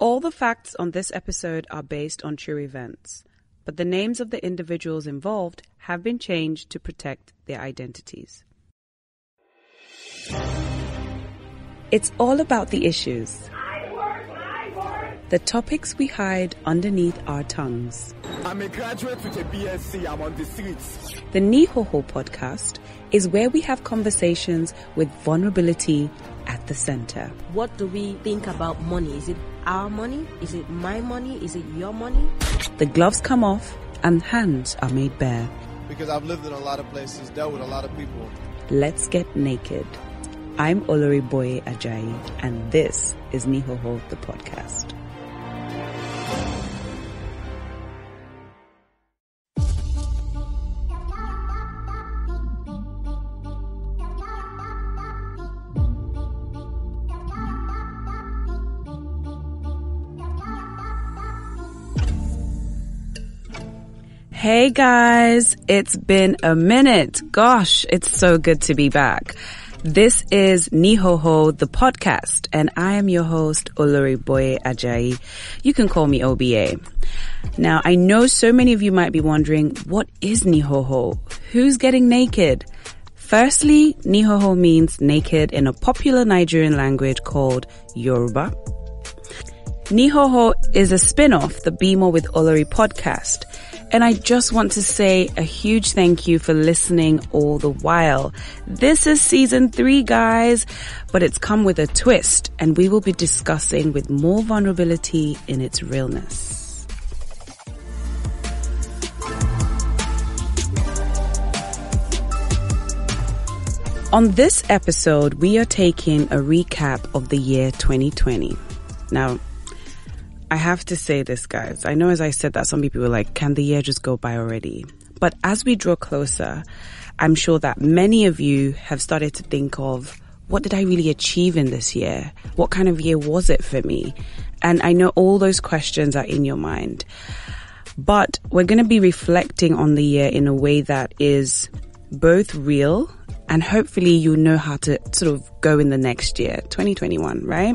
All the facts on this episode are based on true events, but the names of the individuals involved have been changed to protect their identities. It's all about the issues, the topics we hide underneath our tongues. I'm a graduate with a BSc. I'm on the streets. The NIIHOHO podcast is where we have conversations with vulnerability at the center. What do we think about money? Is it our money? Is it my money? Is it your money? The gloves come off and hands are made bare. Because I've lived in a lot of places, dealt with a lot of people. Let's get naked. I'm Olori-boye-Ajayi, and this is NIIHOHO, the podcast. Hey guys, it's been a minute. Gosh, it's so good to be back. This is NIIHOHO, the podcast, and I am your host, Olori-boye-Ajayi. You can call me OBA. Now, I know so many of you might be wondering, what is NIIHOHO? Who's getting naked? Firstly, NIIHOHO means naked in a popular Nigerian language called Yoruba. NIIHOHO is a spin-off, the Be More with Olori podcast. And I just want to say a huge thank you for listening all the while. This is season 3, guys, but it's come with a twist, and we will be discussing with more vulnerability in its realness. On this episode, we are taking a recap of the year 2020. Now, I have to say this, guys. I know as I said that, some people were like, can the year just go by already? But as we draw closer, I'm sure that many of you have started to think of, what did I really achieve in this year? What kind of year was it for me? And I know all those questions are in your mind. But we're going to be reflecting on the year in a way that is both real and hopefully you know how to sort of go in the next year, 2021, right?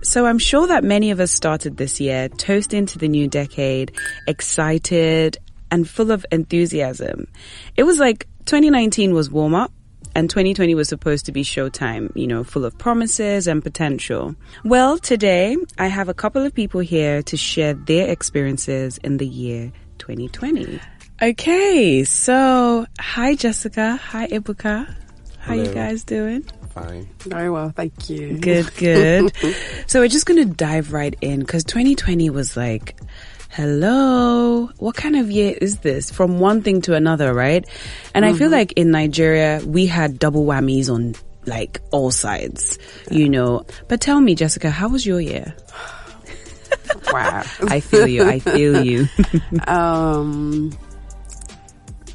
So I'm sure that many of us started this year toasting to the new decade, excited and full of enthusiasm. It was like 2019 was warm up and 2020 was supposed to be showtime, you know, full of promises and potential. Well, today I have a couple of people here to share their experiences in the year 2020. Okay, so hi Jessica, hi Ibuka. How Hello. You guys doing? Fine. Very well, thank you. Good. So we're just going to dive right in because 2020 was like, hello, what kind of year is this? From one thing to another, right? And I feel like in Nigeria, we had double whammies on like all sides, you know. But tell me, Jessica, how was your year? Wow. I feel you.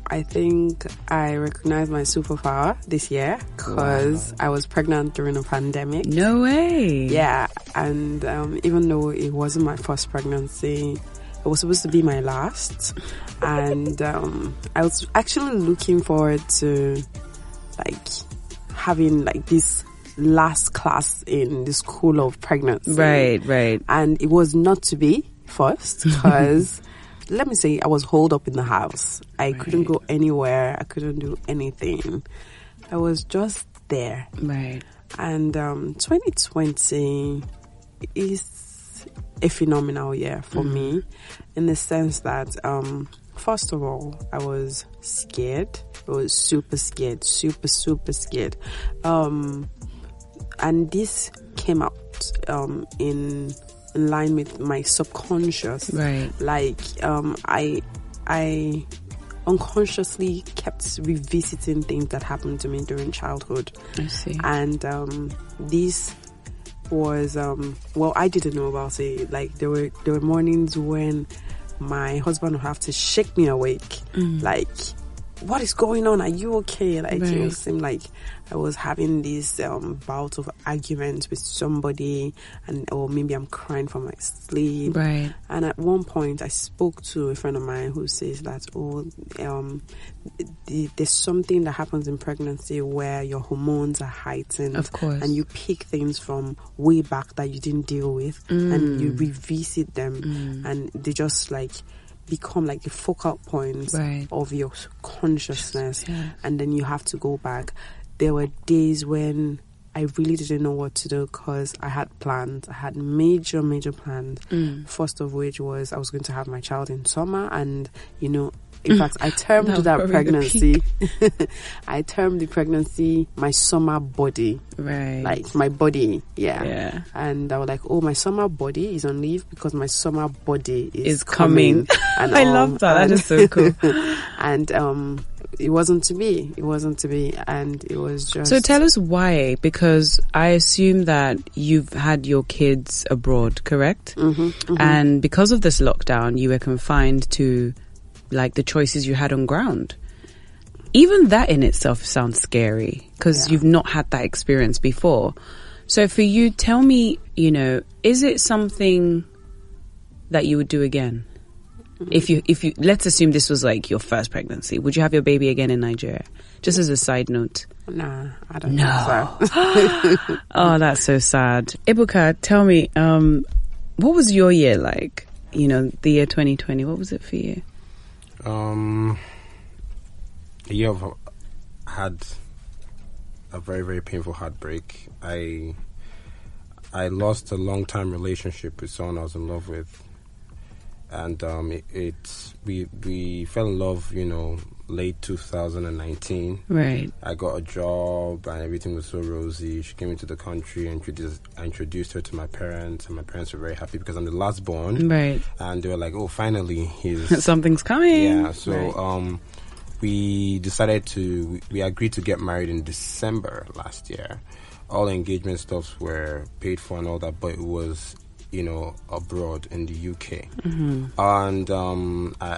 I think I recognized my superpower this year because I was pregnant during a pandemic. No way. Yeah, and even though it wasn't my first pregnancy, it was supposed to be my last. And I was actually looking forward to like having like this last class in the school of pregnancy. Right. And it was not to be first because let me say I was holed up in the house. I couldn't go anywhere. I couldn't do anything. I was just there. Right. And 2020 is a phenomenal year for me in the sense that first of all, I was scared. I was super scared. Super scared. And this came out in line with my subconscious. Right. Like I unconsciously kept revisiting things that happened to me during childhood. I see. And this was I didn't know about it. Like there were mornings when my husband would have to shake me awake. Like what is going on? Are you okay? Like, Right. it seemed like I was having this bout of arguments with somebody, or maybe I'm crying from my sleep. Right. And at one point, I spoke to a friend of mine who says that, there's something that happens in pregnancy where your hormones are heightened. Of course. And you pick things from way back that you didn't deal with, and you revisit them, and they just like become like the focal points Right. of your consciousness. Yeah. And then you have to go back. There were days when I really didn't know what to do because I had plans. I had major plans. First of which was I was going to have my child in summer, and in fact, I termed That was that probably the pregnancy. I termed the pregnancy my summer body. Right. Like my body, Yeah. And I was like, oh, my summer body is on leave because my summer body is coming. And I love that. That is so cool. And it wasn't to be. It wasn't to be, and it was just. So tell us why, because I assume that you've had your kids abroad, correct? And because of this lockdown, you were confined to like the choices you had on ground. Even that in itself sounds scary because you've not had that experience before. So for you, tell me, is it something that you would do again? If you let's assume this was like your first pregnancy, would you have your baby again in Nigeria? Just as a side note. Nah, I don't think so. Oh, that's so sad. Ibuka, tell me, what was your year like? The year 2020, what was it for you? A year of had a very, very painful heartbreak. I lost a long-time relationship with someone I was in love with, and we fell in love, late 2019. Right. I got a job and everything was so rosy. She came into the country and I introduced her to my parents, and my parents were very happy because I'm the last born. Right. And they were like, oh, finally, he's... Something's coming. Yeah, so we agreed to get married in December last year. All the engagement stuffs were paid for and all that, but it was, abroad in the UK. And I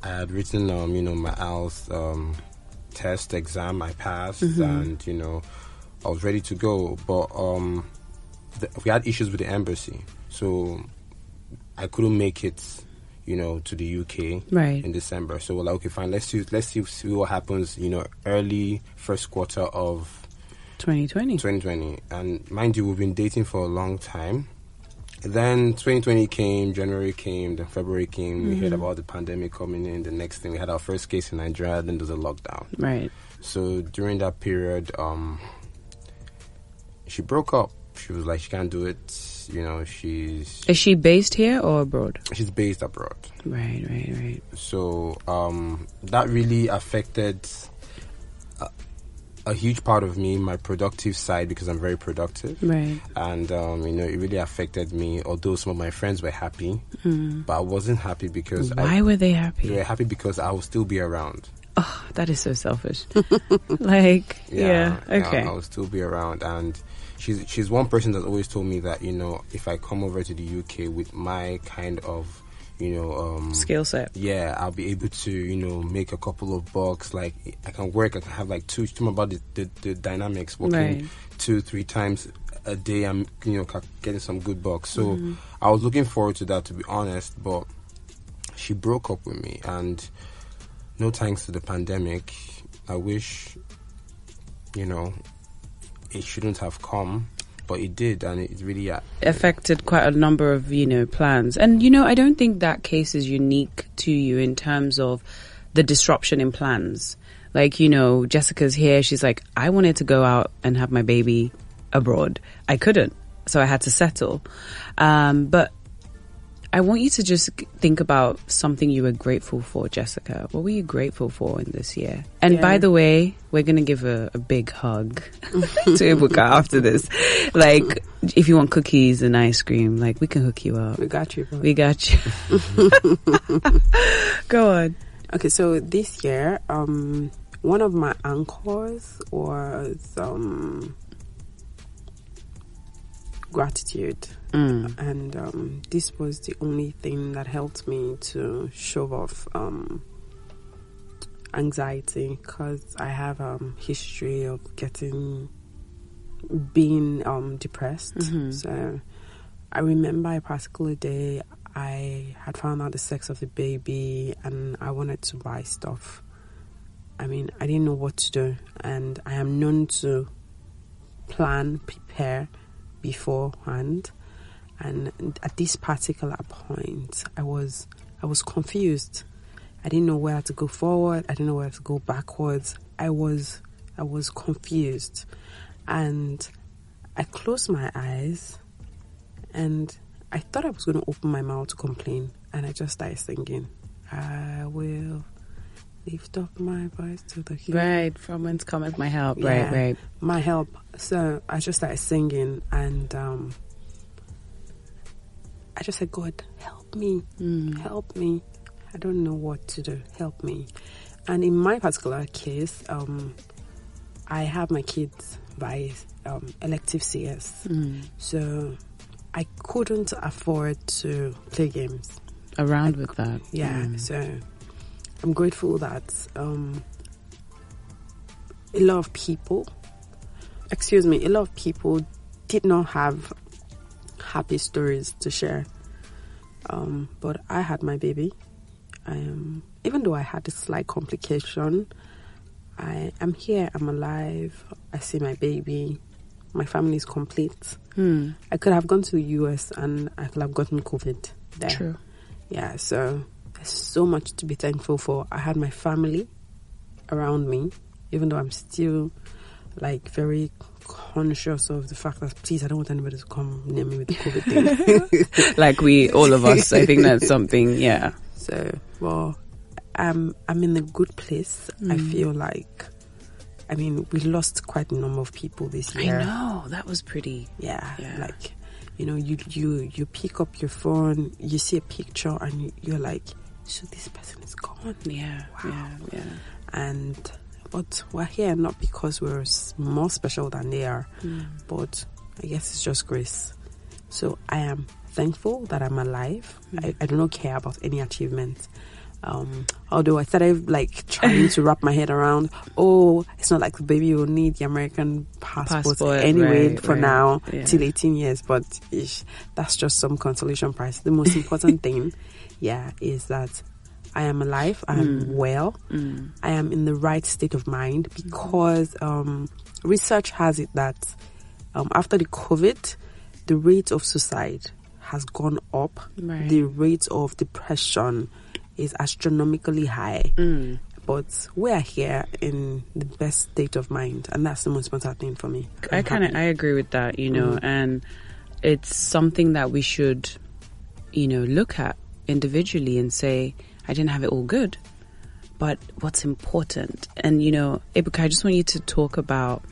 had written, my IELTS test exam. I passed, and, I was ready to go. But we had issues with the embassy, so I couldn't make it, to the UK in December. So we're like, okay, fine, let's see what happens, early first quarter of 2020. And mind you, we've been dating for a long time. Then 2020 came, January came, then February came. We heard about the pandemic coming in. The next thing, we had our first case in Nigeria, then there's a lockdown. Right. So during that period, she broke up. She was like, she can't do it. Is she based here or abroad? She's based abroad. Right. So that really affected a huge part of me, my productive side, because I'm very productive. Right. And, it really affected me, although some of my friends were happy. But I wasn't happy because... Why were they happy? They were happy because I will still be around. Oh, that is so selfish. Like, yeah, okay. I will still be around. And she's one person that's always told me that, if I come over to the UK with my kind of... skill set. Yeah, I'll be able to, make a couple of bucks. Like, I can work, I can have like two, about the dynamics, working 2-3 times a day. I'm, getting some good bucks. So I was looking forward to that, to be honest, but she broke up with me, and no thanks to the pandemic, I wish, it shouldn't have come. But it did, and it really affected quite a number of, plans. And, I don't think that case is unique to you in terms of the disruption in plans. Like, Jessica's here. She's like, I wanted to go out and have my baby abroad. I couldn't. So I had to settle. But I want you to just think about something you were grateful for, Jessica. What were you grateful for in this year? And by the way, we're going to give a big hug to Ibuka after this. Like, if you want cookies and ice cream, like, we can hook you up. We got you. Bro. We got you. Go on. Okay, so this year, one of my anchors was gratitude. And this was the only thing that helped me to shove off anxiety because I have history of being depressed. So I remember a particular day I had found out the sex of the baby and I wanted to buy stuff. I mean, I didn't know what to do, and I am known to prepare beforehand. And at this particular point, I was confused. I didn't know where to go forward. I didn't know where to go backwards. I was confused, and I closed my eyes, and I thought I was going to open my mouth to complain, and I just started singing, "I will lift up my voice to the hill." Right, from whence cometh my help. Yeah, Right. My help. So I just started singing, and I just said, "God, help me, help me. I don't know what to do. Help me." And in my particular case, I have my kids by elective CS, so I couldn't afford to play games Around with that. Yeah, so I'm grateful that a lot of people did not have happy stories to share. But I had my baby. Even though I had a slight complication, I am here, I'm alive, I see my baby, my family is complete. I could have gone to the US and I could have gotten COVID there. True. Yeah, so there's so much to be thankful for. I had my family around me, even though I'm still like very conscious of the fact that, please, I don't want anybody to come near me with the COVID thing. Like all of us, I think that's something, yeah. So, well, I'm in a good place. I feel like, I mean, we lost quite a number of people this year. I know, that was pretty. Yeah. Like, you know, you pick up your phone, you see a picture, and you're like, so this person is gone. Yeah, wow. Yeah. But we're here not because we're more special than they are, but I guess it's just grace. So I am thankful that I'm alive. I do not care about any achievement. Although I started like trying to wrap my head around, it's not like the baby will need the American passport anyway for now till 18 years, but that's just some consolation prize. The most important thing, is that I am alive, I am well, I am in the right state of mind, because research has it that after the COVID, the rate of suicide has gone up. Right. The rate of depression is astronomically high. But we are here in the best state of mind, and that's the most important thing for me. I agree with that, you know, and it's something that we should, you know, look at individually and say, I didn't have it all good, but what's important? And, you know, Ebuka, I just want you to talk about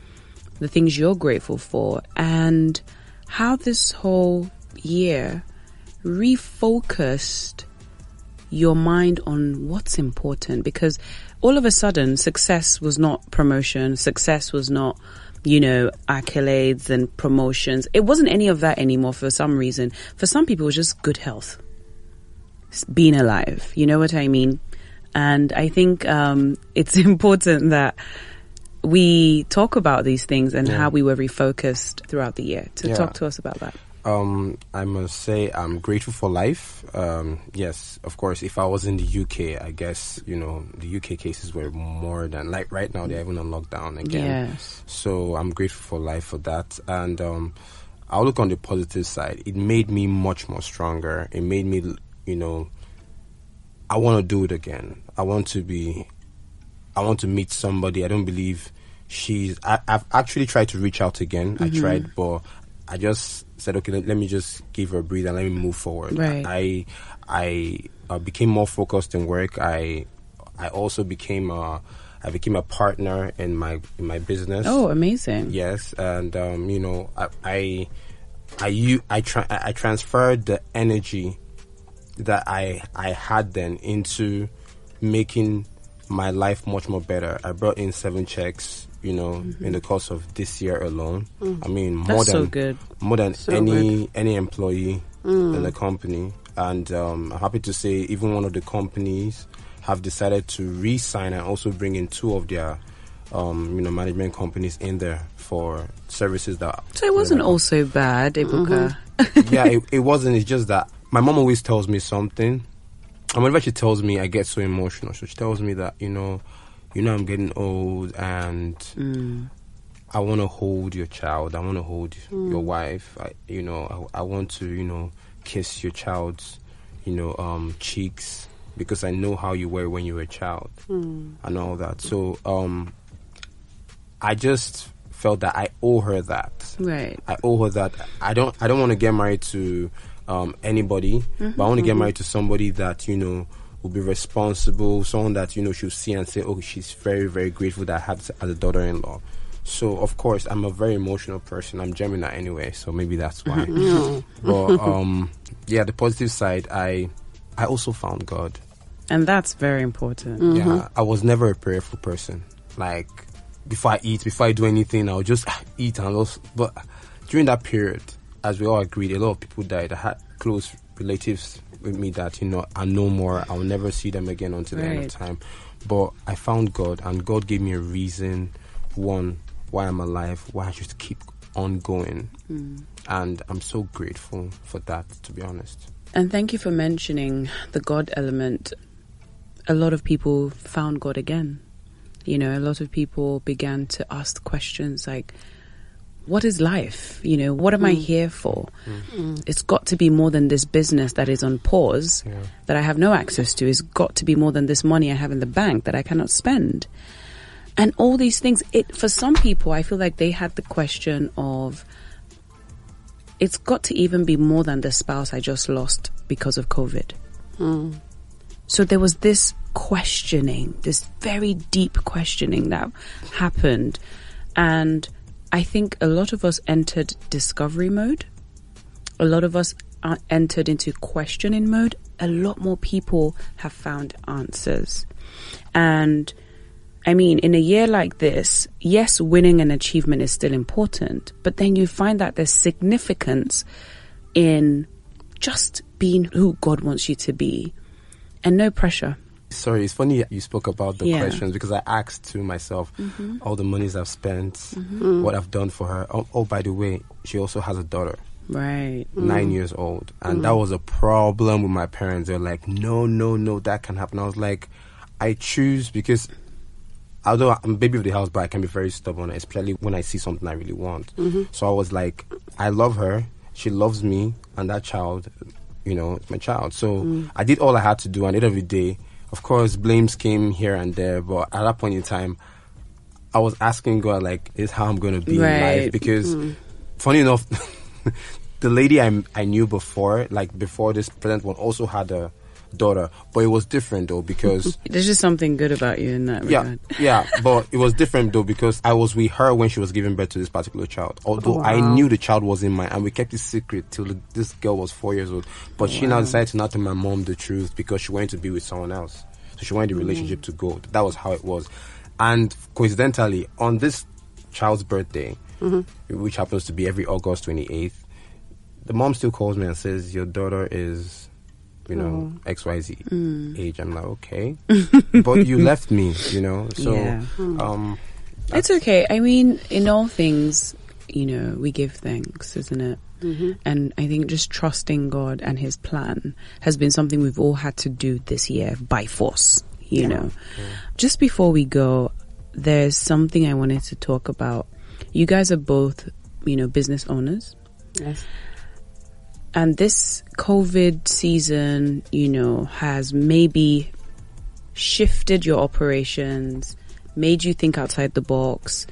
the things you're grateful for and how this whole year refocused your mind on what's important, because all of a sudden success was not promotion, success was not, you know, accolades and promotions. It wasn't any of that anymore for some reason. For some people, it was just good health, being alive. You know what I mean? And I think it's important that we talk about these things and how we were refocused throughout the year. Talk to us about that. I must say I'm grateful for life. Yes, of course, if I was in the UK, I guess, you know, the UK cases were more than, like right now, they're even on lockdown again. Yes. So I'm grateful for life for that. And I'll look on the positive side. It made me much more stronger. It made me, you know, I want to do it again. I want to meet somebody. I don't believe I've actually tried to reach out again. I tried, but I just said, okay, let me just give her a breather and let me move forward. Right. I became more focused in work. I also became a partner in my business. Oh, amazing! Yes, and you know, I transferred the energy that I had then into making my life much more better. I brought in 7 checks, you know, in the course of this year alone. I mean, more than any employee in the company. And I'm happy to say even one of the companies have decided to re-sign and also bring in 2 of their management companies in there for services that. So it wasn't also bad, Ebuka. Yeah, it wasn't. It's just that my mom always tells me something, and whenever she tells me, I get so emotional. So she tells me that I'm getting old, and I want to hold your child. I want to hold your wife. I want to kiss your child's cheeks, because I know how you were when you were a child and all that. So I just felt that I owe her that. Right. I owe her that. I don't want to get married to anybody, but I want to get married to somebody that will be responsible, someone that she'll see and say, oh, she's very, very grateful that I have as a daughter-in-law. So of course I'm a very emotional person. I'm Gemini anyway, so maybe that's why. But the positive side, I also found God, and that's very important. Yeah, I was never a prayerful person. Like, before I eat, before I do anything, I'll just eat and also. But during that period, as we all agreed, a lot of people died. I had close relatives with me that are no more. I'll never see them again until the end of time. But I found God, and God gave me a reason. One, why I'm alive, why I should keep on going. And I'm so grateful for that, to be honest. And thank you for mentioning the God element. A lot of people found God again. A lot of people began to ask questions like, what is life? What am I here for? It's got to be more than this business that is on pause, that I have no access to. It's got to be more than this money I have in the bank that I cannot spend. And all these things, for some people, I feel like they had the question of, it's got to even be more than the spouse I just lost because of COVID. So there was this questioning, this very deep questioning that happened. And I think a lot of us entered discovery mode. A lot of us entered into questioning mode. A lot more people have found answers. And I mean, in a year like this, yes, winning an achievement is still important, but then you find that there's significance in just being who God wants you to be, and no pressure. Sorry, it's funny you spoke about the questions, because I asked to myself all the monies I've spent, what I've done for her. Oh, by the way, she also has a daughter. Right. 9 years old. And that was a problem with my parents. They're like, no, that can happen. I was like, I choose, because although I'm a baby of the house, but I can be very stubborn, especially when I see something I really want. So I was like, I love her, she loves me, and that child, it's my child. So I did all I had to do, and at the end of the day, of course, blames came here and there, but at that point in time, I was asking God, like, is how I'm going to be in life? Because, funny enough, the lady I knew before, like before this present one, also had a daughter, but it was different though, because there's just something good about you in that regard. But it was different though, because I was with her when she was giving birth to this particular child, although I knew the child was in mine, and we kept it secret till this girl was 4 years old. But she now decided to not tell my mom the truth, because she wanted to be with someone else, so she wanted the relationship to go. That was how it was. And coincidentally, on this child's birthday, which happens to be every August 28th, the mom still calls me and says, your daughter is XYZ age. I'm like, okay. But you left me, so it's okay. I mean, in all things, we give thanks, isn't it? And I think just trusting God and his plan has been something we've all had to do this year by force, you know. Just before we go, there's something I wanted to talk about. You guys are both, business owners. Yes. And this COVID season, has maybe shifted your operations, made you think outside the box,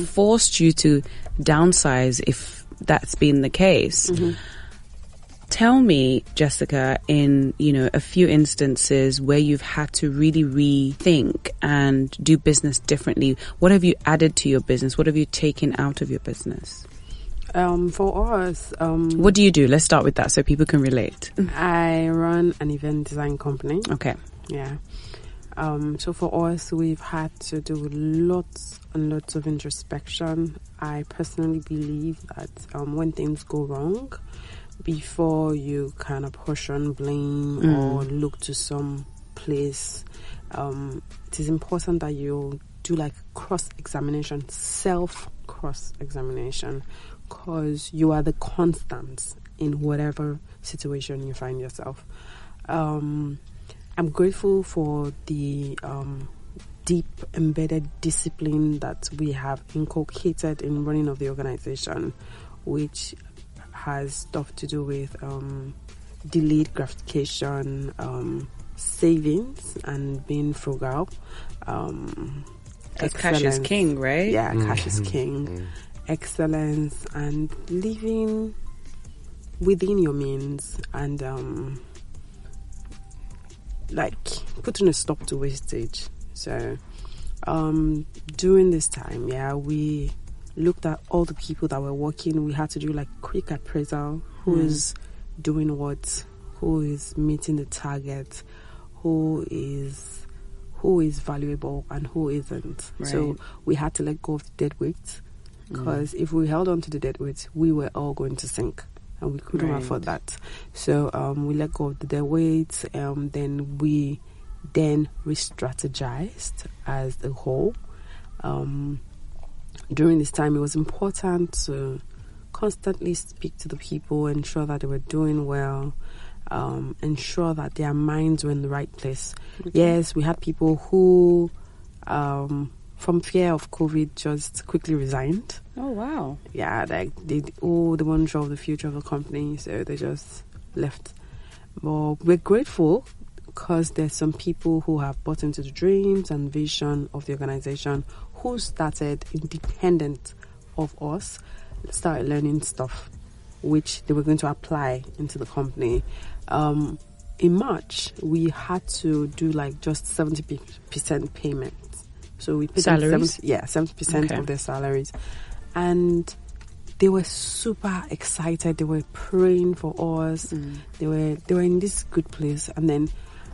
forced you to downsize if that's been the case. Tell me, Jessica, in, a few instances where you've had to really rethink and do business differently, what have you added to your business? What have you taken out of your business? For us, what do you do? Let's start with that so people can relate. I run an event design company. Okay. Yeah. So for us, we've had to do lots and lots of introspection. I personally believe that when things go wrong, before you kind of push on blame or look to some place it is important that you do like cross-examination, self-cross-examination, because you are the constant in whatever situation you find yourself. I'm grateful for the deep embedded discipline that we have inculcated in running of the organization, which has stuff to do with delayed gratification, savings, and being frugal. Because cash is king, right? Yeah, cash is king. Excellence and living within your means, and like putting a stop to wastage. So during this time, we looked at all the people that were working. We had to do like quick appraisal: who is doing what, who is meeting the target, who is valuable and who isn't. Right. So we had to let go of the dead weight, because if we held on to the dead weight, we were all going to sink, and we couldn't afford that. So we let go of the dead weight. Then we re-strategized as a whole. During this time, it was important to constantly speak to the people, ensure that they were doing well, ensure that their minds were in the right place. Okay. Yes, we had people who, from fear of COVID, just quickly resigned. Oh, wow. Yeah, like they weren't sure of the future of the company, so they just left. But we're grateful, because there's some people who have bought into the dreams and vision of the organization, who started independent of us, started learning stuff which they were going to apply into the company. In March, we had to do like just 70% payment. So we paid salaries? 70% of their salaries. And they were super excited. They were praying for us. They were in this good place. And then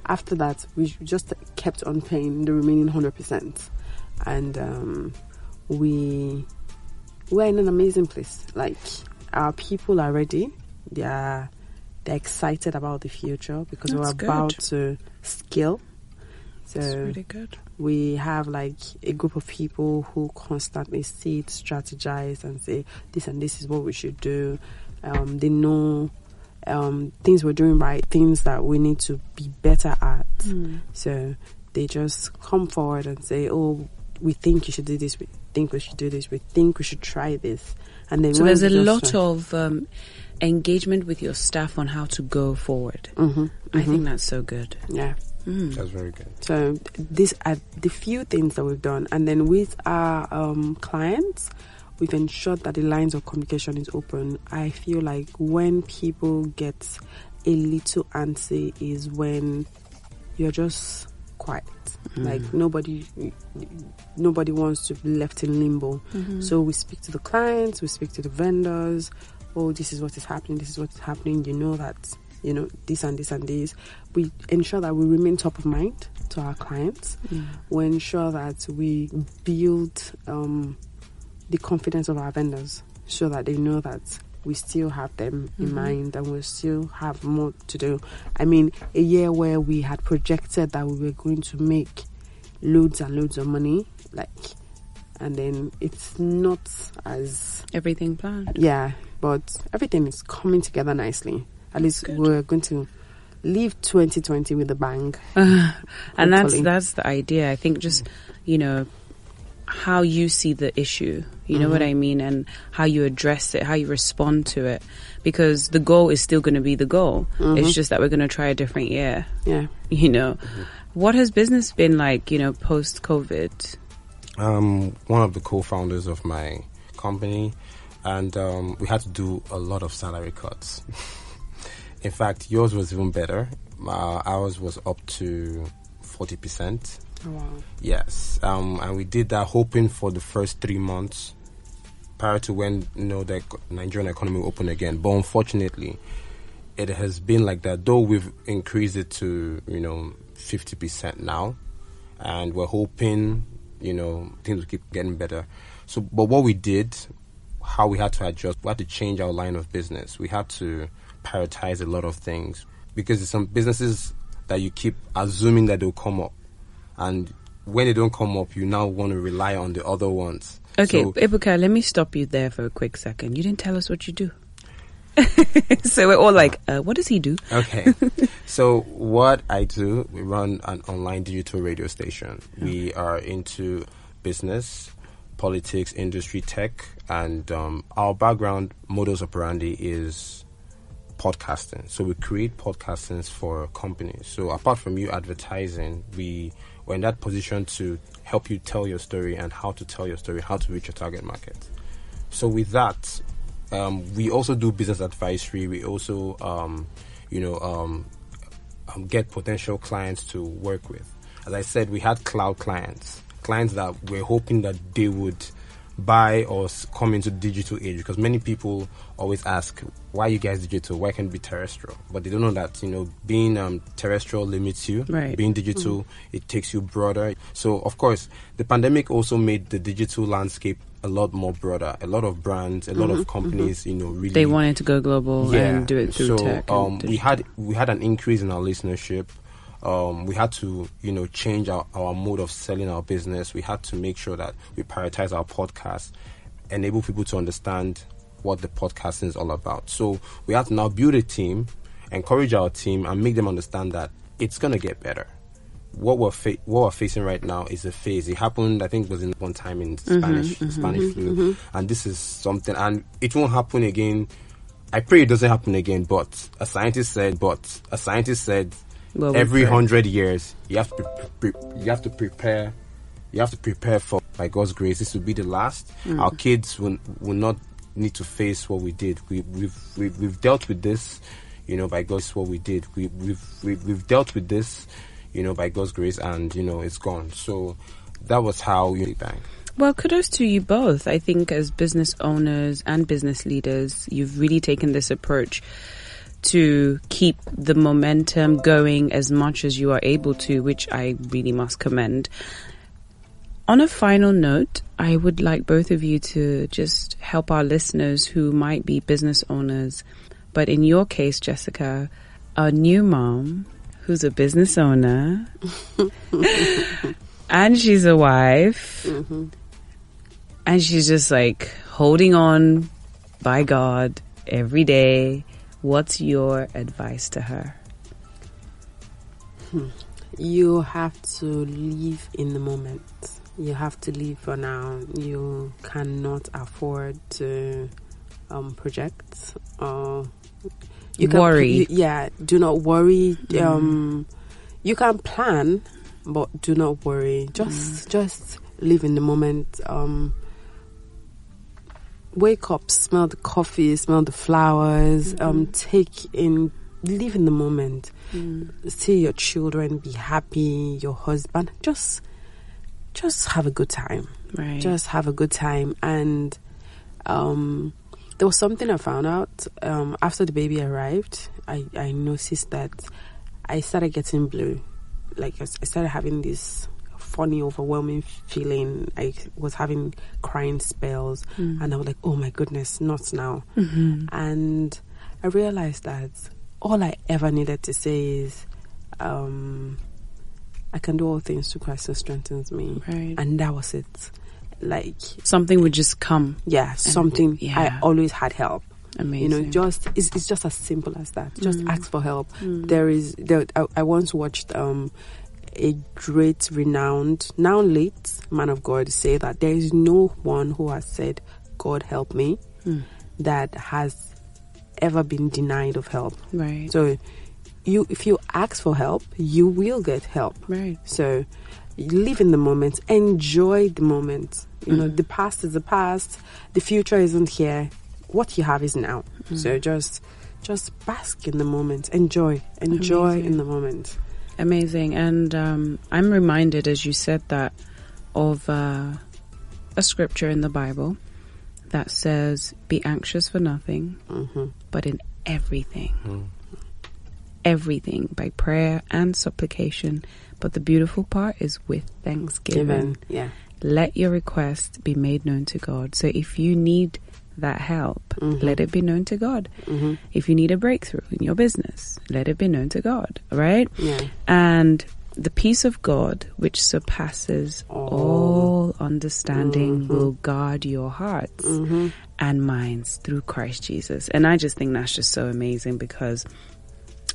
after that, we just kept on paying the remaining 100%. And we're in an amazing place. Like, our people are ready. They're excited about the future, because we're about to scale. So that's really good. We have like a group of people who constantly sit, strategize, and say this and this is what we should do. They know things we're doing right, things that we need to be better at. So they just come forward and say, "Oh, we think you should do this. We think we should do this. We think we should try this." And then so there's a lot of engagement with your staff on how to go forward. I think that's so good. Yeah. That's very good. So these are the few things that we've done. And then with our clients, we've ensured that the lines of communication is open. I feel like when people get a little antsy is when you're just quiet. Like nobody wants to be left in limbo. So we speak to the clients, we speak to the vendors. Oh, this is what is happening. This is what is happening. You know that, this and this and this. We ensure that we remain top of mind to our clients. We ensure that we build the confidence of our vendors, so that they know that we still have them in mind, and we still have more to do. I mean, a year where we had projected that we were going to make loads and loads of money, and then it's not as everything planned. Yeah, but everything is coming together nicely. At least we're going to leave 2020 with a bang. And that's the idea. I think just, how you see the issue, you know what I mean, and how you address it, how you respond to it, because the goal is still going to be the goal. It's just that we're going to try a different year. Yeah. What has business been like, post-COVID? One of the co-founders of my company, and we had to do a lot of salary cuts. In fact, yours was even better. Ours was up to 40%. Oh, wow. Yes, and we did that hoping for the first 3 months prior to when the Nigerian economy will open again. But unfortunately, it has been like that. Though we've increased it to 50% now, and we're hoping things will keep getting better. So, but what we did, how we had to adjust, we had to change our line of business. We had to prioritize a lot of things, because there's some businesses that you keep assuming that they'll come up. and when they don't come up, you now want to rely on the other ones. Okay, So, Ebuka, let me stop you there for a quick second. You didn't tell us what you do. So we're all like, what does he do? okay. So what I do, we run an online digital radio station. We are into business, politics, industry, tech, and our background modus operandi is podcasting. So we create podcastings for companies. So apart from you advertising, we're in that position to help you tell your story and how to tell your story, how to reach your target market. So with that, we also do business advisory. We also, get potential clients to work with. As I said, we had cloud clients that we're hoping that they would buy or come into digital age, because many people always ask, why are you guys digital? Why can't it be terrestrial? But they don't know that, being terrestrial limits you. Right. Being digital, it takes you broader. So, of course, the pandemic also made the digital landscape a lot more broader. A lot of brands, a lot of companies, really... They wanted to go global and do it through so, tech. we had an increase in our listenership. We had to, change our mode of selling our business. We had to make sure that we prioritize our podcast, enable people to understand what the podcasting is all about. So we have to now build a team, encourage our team, and make them understand that it's going to get better. What we're facing right now is a phase. It happened, I think it was in one time in Spanish flu. And this is something, and it won't happen again. I pray it doesn't happen again, but a scientist said, well, every 100 years, you have to prepare for, by God's grace, this will be the last. Our kids will not need to face what we did. We've dealt with this, by God's what we did. We've dealt with this, by God's grace, and it's gone. So that was how we bang. Well, kudos to you both. I think as business owners and business leaders, you've really taken this approach to keep the momentum going as much as you are able to, which I really must commend. On a final note, I would like both of you to just help our listeners who might be business owners. But in your case, Jessica, a new mom who's a business owner and she's a wife and she's just like holding on by God every day. What's your advice to her? You have to live in the moment. You have to live for now. You cannot afford to project or you can worry. Do not worry. You can plan, but do not worry. Just live in the moment. Wake up, smell the coffee, smell the flowers, live in the moment. See your children be happy, your husband. Just have a good time. Right. Just have a good time. And there was something I found out after the baby arrived. I noticed that I started getting blue. Like I started having this funny, overwhelming feeling. I was having crying spells, and I was like, oh my goodness, not now. And I realized that all I ever needed to say is I can do all things through Christ who strengthens me. Right. And that was it. Like something would just come. Something. I always had help. Amazing. It's just as simple as that. Just ask for help. I once watched a great, renowned, now late man of God say that there is no one who has said, God help me, that has ever been denied of help. Right. So if you ask for help, you will get help. Right. So live in the moment, enjoy the moment. The past is the past, the future isn't here. What you have is now. So just bask in the moment, enjoy in the moment. Amazing. And I'm reminded, as you said that, of a scripture in the Bible that says, be anxious for nothing, but in everything, by prayer and supplication. But the beautiful part is with thanksgiving. Yeah. Let your request be made known to God. So if you need that help, let it be known to God. If you need a breakthrough in your business, let it be known to God, right? Yeah. And the peace of God, which surpasses all understanding, will guard your hearts and minds through Christ Jesus. And I just think that's just so amazing, because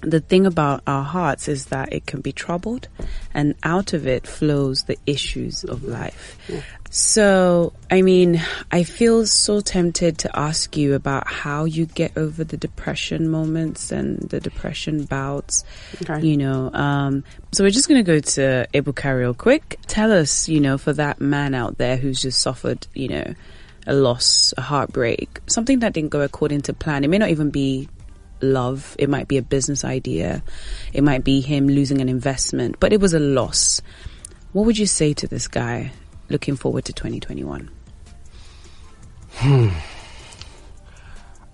the thing about our hearts is that it can be troubled, and out of it flows the issues of life. So, I mean, I feel so tempted to ask you about how you get over the depression moments and the depression bouts. You know, so we're just going to go to Ebuka real quick. Tell us, you know, for that man out there who's just suffered, you know, a loss, a heartbreak, something that didn't go according to plan. It may not even be love. It might be a business idea. It might be him losing an investment, but it was a loss. What would you say to this guy looking forward to 2021?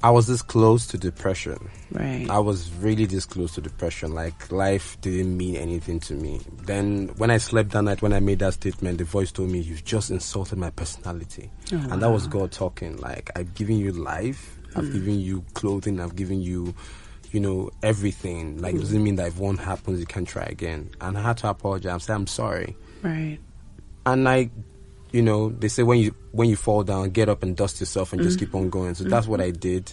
I was this close to depression. Right. I was really this close to depression. Like, life didn't mean anything to me. Then when I slept that night, when I made that statement, the voice told me, "You've just insulted my personality." And that was God talking. Like, I've given you life. I've given you clothing. I've given you, you know, everything. Like, it doesn't mean that if one happens, you can try again. And I had to apologize. Say, I'm sorry. Right. And I, you know, they say when you fall down, get up and dust yourself and just keep on going. So that's what I did.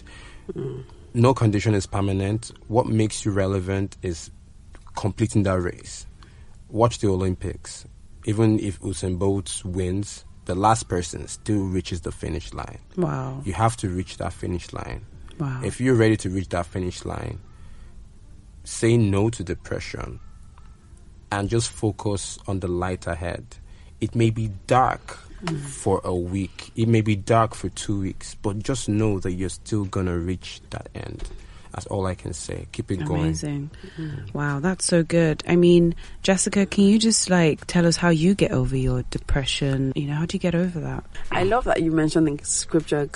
No condition is permanent. What makes you relevant is completing that race. Watch the Olympics. Even if Usain Bolt wins, the last person still reaches the finish line. Wow. You have to reach that finish line. Wow. If you're ready to reach that finish line, say no to depression and just focus on the light ahead. It may be dark for a week. It may be dark for 2 weeks, but just know that you're still going to reach that end. That's all I can say. Keep it going. Amazing. Wow, that's so good. I mean, Jessica, can you just like tell us how you get over your depression? You know, how do you get over that? I love that you mentioned the scripture,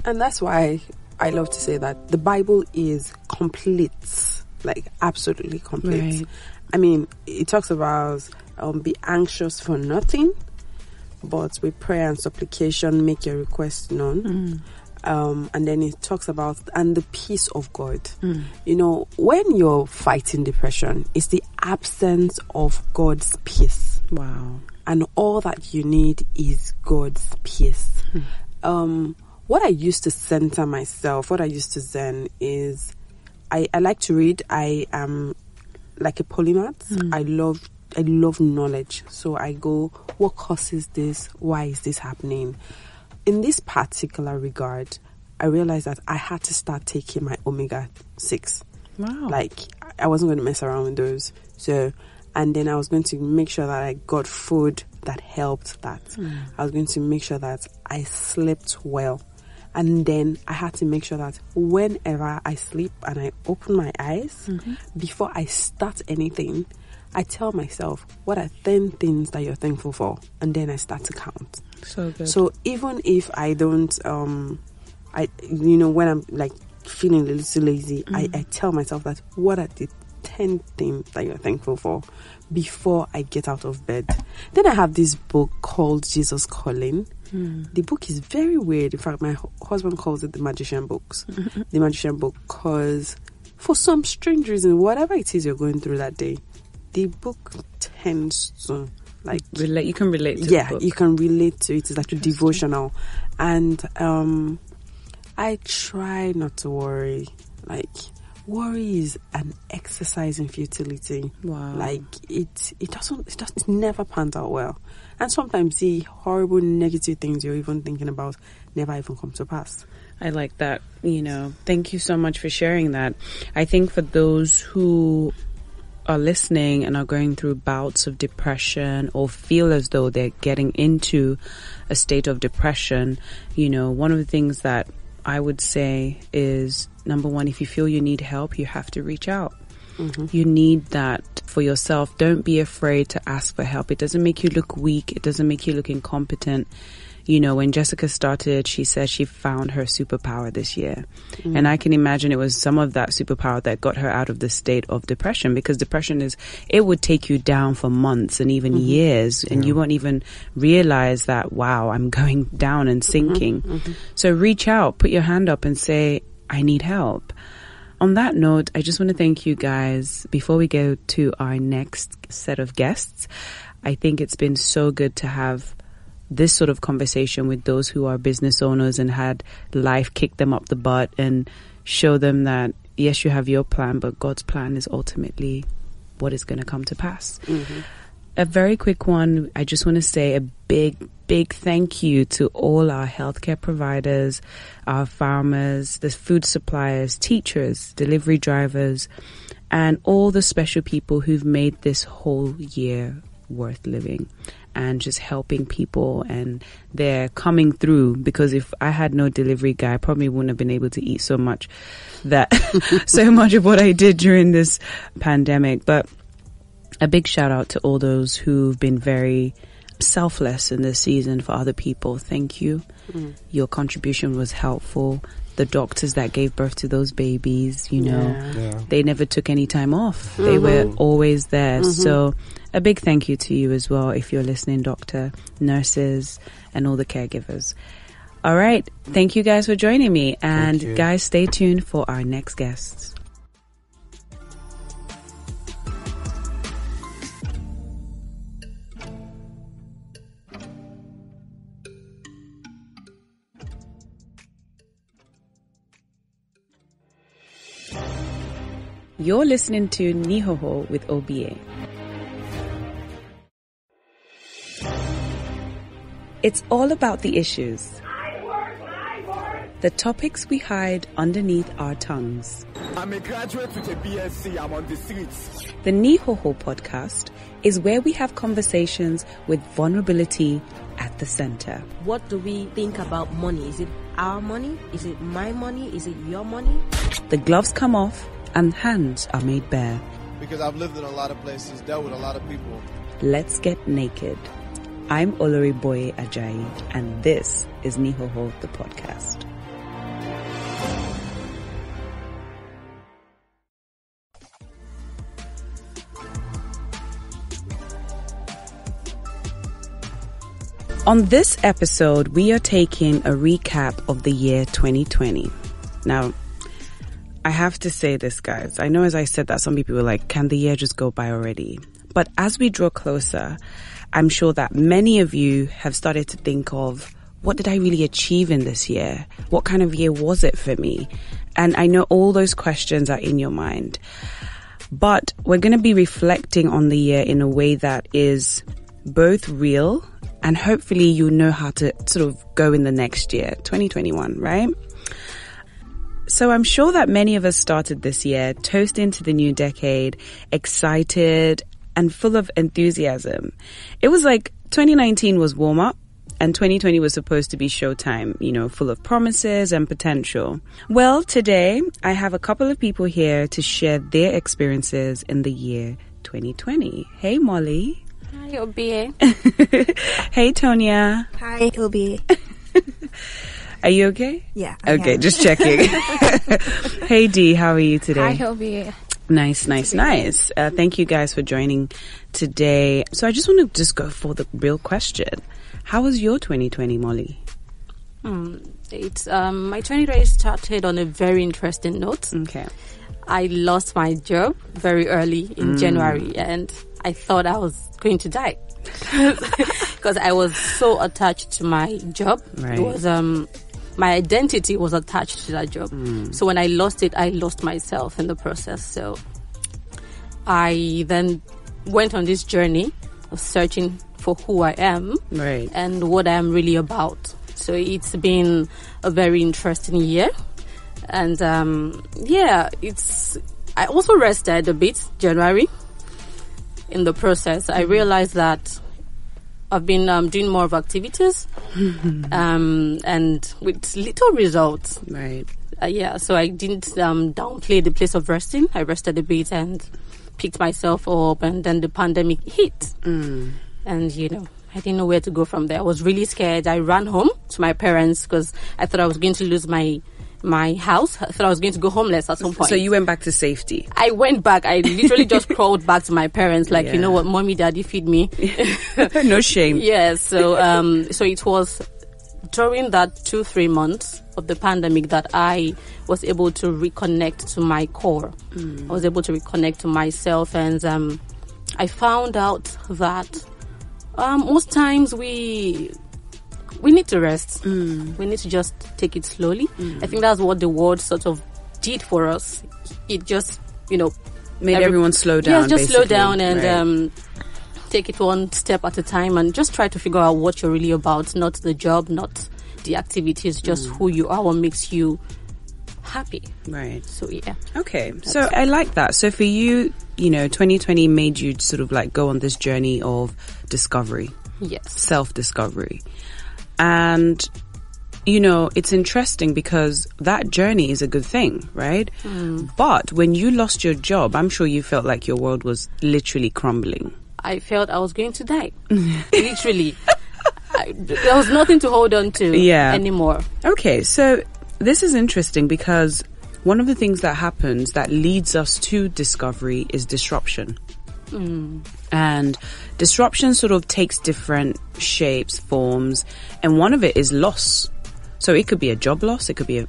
and that's why I love to say that the Bible is complete, like absolutely complete. Right. I mean, it talks about be anxious for nothing, but with prayer and supplication make your request known. And then it talks about and the peace of God. You know, when you're fighting depression, it's the absence of God's peace. Wow. And all that you need is God's peace. What I used to center myself, what I used to zen is I like to read. I am like a polymath. I love knowledge. So I go, what causes this? Why is this happening? In this particular regard, I realized that I had to start taking my omega-6. Wow. Like, I wasn't going to mess around with those. So, and then I was going to make sure that I got food that helped that. I was going to make sure that I slept well. And then I had to make sure that whenever I sleep and I open my eyes, before I start anything, I tell myself, what are 10 things that you're thankful for? And then I start to count. So good. So even if I don't, when I'm like feeling a little lazy, I tell myself that what are the 10 things that you're thankful for before I get out of bed. Then I have this book called Jesus Calling. The book is very weird. In fact, my husband calls it the Magician Books. The Magician Book, because for some strange reason, whatever it is you're going through that day, the book tends to like relate. You can relate to the book. you can relate to it. It's like a devotional. And I try not to worry. Like, worry is an exercise in futility. Wow. Like it never pans out well. And sometimes the horrible negative things you're even thinking about never even come to pass. I like that. You know, thank you so much for sharing that. I think for those who are listening and are going through bouts of depression or feel as though they're getting into a state of depression, you know, one of the things that I would say is, number one, if you feel you need help, you have to reach out. You need that for yourself. Don't be afraid to ask for help. It doesn't make you look weak. It doesn't make you look incompetent. You know, when Jessica started, she said she found her superpower this year. And I can imagine it was some of that superpower that got her out of the state of depression, because depression it would take you down for months and even years, and you won't even realize that, wow, I'm going down and sinking. So reach out, put your hand up and say, I need help. On that note, I just want to thank you guys. Before we go to our next set of guests, I think it's been so good to have this sort of conversation with those who are business owners and had life kick them up the butt and show them that, yes, you have your plan, but God's plan is ultimately what is going to come to pass. Mm-hmm. A very quick one. I just want to say a big thank you to all our healthcare providers, our farmers, the food suppliers, teachers, delivery drivers, and all the special people who've made this whole year worth living and just helping people, and they're coming through, because if I had no delivery guy, I probably wouldn't have been able to eat so much of what I did during this pandemic. But a big shout out to all those who've been very selfless in this season for other people. Thank you. Your contribution was helpful. The doctors that gave birth to those babies, they never took any time off. They were always there. So a big thank you to you as well, if you're listening, doctor, nurses, and all the caregivers. All right. Thank you guys for joining me. And guys, stay tuned for our next guests. You're listening to NIIHOHO with OBA. It's all about the issues. The topics we hide underneath our tongues. I'm a graduate with a BSc. I'm on the streets. The NIIHOHO podcast is where we have conversations with vulnerability at the center. What do we think about money? Is it our money? Is it my money? Is it your money? The gloves come off and hands are made bare. Because I've lived in a lot of places, dealt with a lot of people. Let's get naked. I'm Olori-boye-ajayi, and this is NIIHOHO, the podcast. On this episode, we are taking a recap of the year 2020. Now, I have to say this, guys. I know as I said that, some people were like, can the year just go by already? But as we draw closer, I'm sure that many of you have started to think of, what did I really achieve in this year? What kind of year was it for me? And I know all those questions are in your mind. But we're going to be reflecting on the year in a way that is both real, and hopefully you know how to sort of go in the next year, 2021, right? So I'm sure that many of us started this year toasting to the new decade, excited and full of enthusiasm. It was like 2019 was warm up and 2020 was supposed to be showtime, full of promises and potential. Well, today I have a couple of people here to share their experiences in the year 2020. Hey, Molly. Hi, OBA. Hey, Tonya. Hi, OBA. Are you okay? Yeah. Okay, just checking. Hey, Dee, how are you today? Hi, OBA. Nice. Thank you guys for joining today. So I just want to just go for the real question. How was your 2020, Molly? It's my 2020 started on a very interesting note. Okay. I lost my job very early in January, and I thought I was going to die because I was so attached to my job. Right. It was my identity was attached to that job. So when I lost it, I lost myself in the process. So I then went on this journey of searching for who I am, right, and what I'm really about. So it's been a very interesting year. And I also rested a bit January. In the process, I realized that I've been doing more of activities and with little results. Right. So I didn't downplay the place of resting. I rested a bit and picked myself up, and then the pandemic hit. And, I didn't know where to go from there. I was really scared. I ran home to my parents because I thought I was going to lose my house. I thought I was going to go homeless at some point. So you went back to safety? I went back. I literally just crawled back to my parents, like, you know what, mommy, daddy, feed me. No shame. Yes. So it was during that 2-3 months of the pandemic that I was able to reconnect to my core. I was able to reconnect to myself, and I found out that most times we need to rest. We need to just take it slowly. I think that's what the world sort of did for us. It just, made everyone slow down. Yeah, just basically. slow down and Right. take it one step at a time and just try to figure out what you're really about. Not the job, not the activities, just who you are, what makes you happy. Right. So yeah. Okay. So I like that. So for you, 2020 made you sort of like go on this journey of discovery, Yes. self-discovery. And, it's interesting because that journey is a good thing, right? But when you lost your job, I'm sure you felt like your world was literally crumbling. I felt I was going to die. Literally. There was nothing to hold on to anymore. Okay, so this is interesting because one of the things that happens that leads us to discovery is disruption. And disruption sort of takes different shapes, forms, and one of it is loss. So it could be a job loss, it could be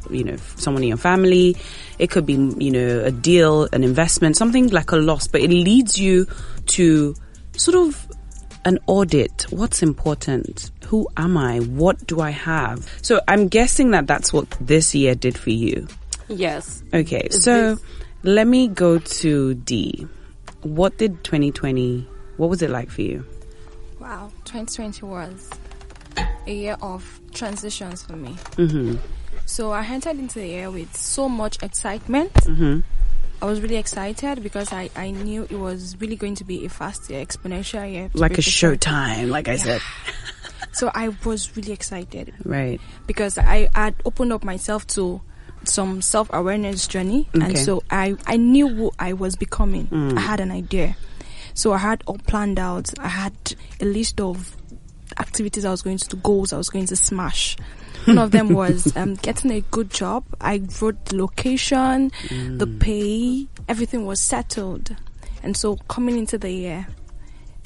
someone in your family, it could be a deal, an investment, something like a loss, but it leads you to sort of an audit. What's important? Who am I? What do I have? So I'm guessing that that's what this year did for you. Yes. Okay, so let me go to D. What did 2020, what was it like for you? Wow, 2020 was a year of transitions for me. So I entered into the year with so much excitement. I was really excited because I knew it was really going to be a fast year, exponential year. Like a showtime, like I said. So I was really excited. Right. Because I had opened up myself to some self-awareness journey. Okay. And so I knew who I was becoming. I had an idea. So I had all planned out. I had a list of activities I was going to do, goals I was going to smash. One of them was getting a good job. I wrote the location, the pay, everything was settled. And so coming into the year,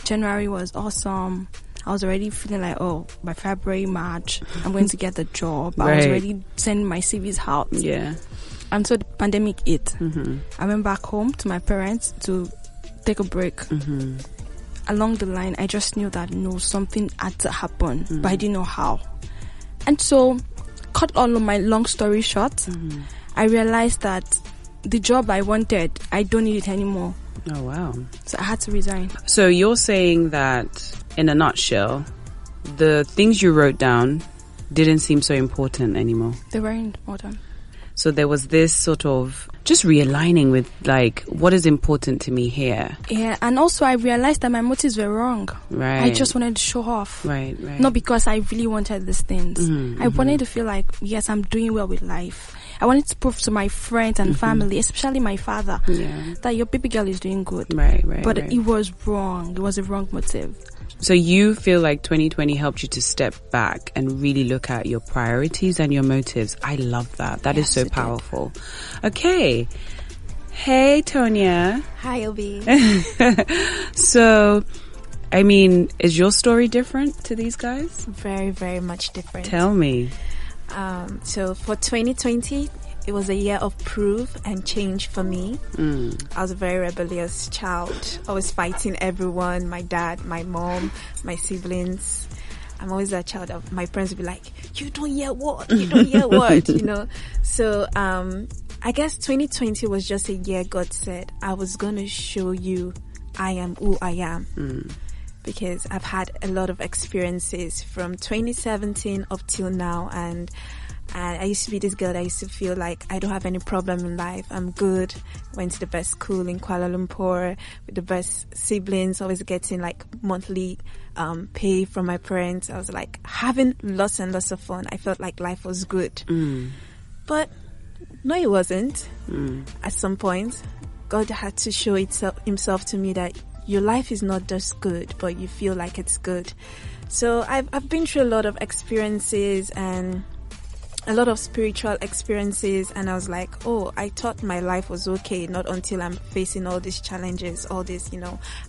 January was awesome. I was already feeling like, by February, March, I'm going to get the job. I was already sending my CVs out. Yeah. And so the pandemic hit. I went back home to my parents to take a break. Along the line, I just knew that something had to happen, but I didn't know how. And so, cut all of my long story short, I realized that the job I wanted, I don't need it anymore. Oh, wow. So I had to resign. So you're saying that, in a nutshell, the things you wrote down didn't seem so important anymore. They weren't important. So there was this sort of just realigning with like, what is important to me here? Yeah, and also I realized that my motives were wrong. Right. I just wanted to show off. Right. Not because I really wanted these things. I wanted to feel like, yes, I'm doing well with life. I wanted to prove to my friends and family, especially my father, that your baby girl is doing good. Right. But it was wrong. It was a wrong motive. So you feel like 2020 helped you to step back and really look at your priorities and your motives. I love that. That is so powerful. Okay. Hey, Tonya. Hi, Obi. So, I mean, is your story different to these guys? Very, very much different. Tell me. So for 2020, it was a year of proof and change for me. I was a very rebellious child, always fighting everyone, my dad, my mom, my siblings. I'm always that child of my parents would be like, you don't hear what? You don't hear what? So I guess 2020 was just a year God said, I was going to show you I am who I am. Because I've had a lot of experiences from 2017 up till now, and I used to be this girl that used to feel like I don't have any problem in life. I'm good. Went to the best school in Kuala Lumpur with the best siblings, always getting like monthly pay from my parents. I was like having lots and lots of fun. I felt like life was good. But no, it wasn't. At some point, God had to show himself to me that your life is not just good, but you feel like it's good. So I've been through a lot of experiences and a lot of spiritual experiences, and I was like, I thought my life was okay, not until I'm facing all these challenges, all these,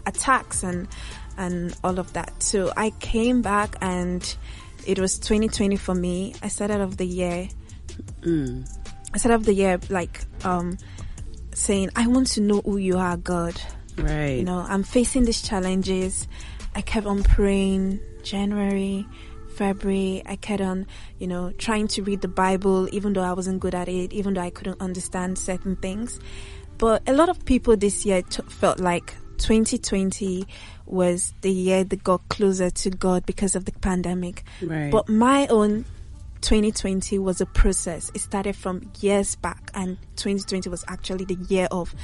attacks and all of that. So I came back and it was 2020 for me. I started off the year. I started off the year like saying, I want to know who you are, God. Right. You know, I'm facing these challenges. I kept on praying. January, February, I kept on, you know, trying to read the Bible, even though I wasn't good at it, even though I couldn't understand certain things. But a lot of people this year felt like 2020 was the year that got closer to God because of the pandemic. Right. But my own 2020 was a process. It started from years back, and 2020 was actually the year of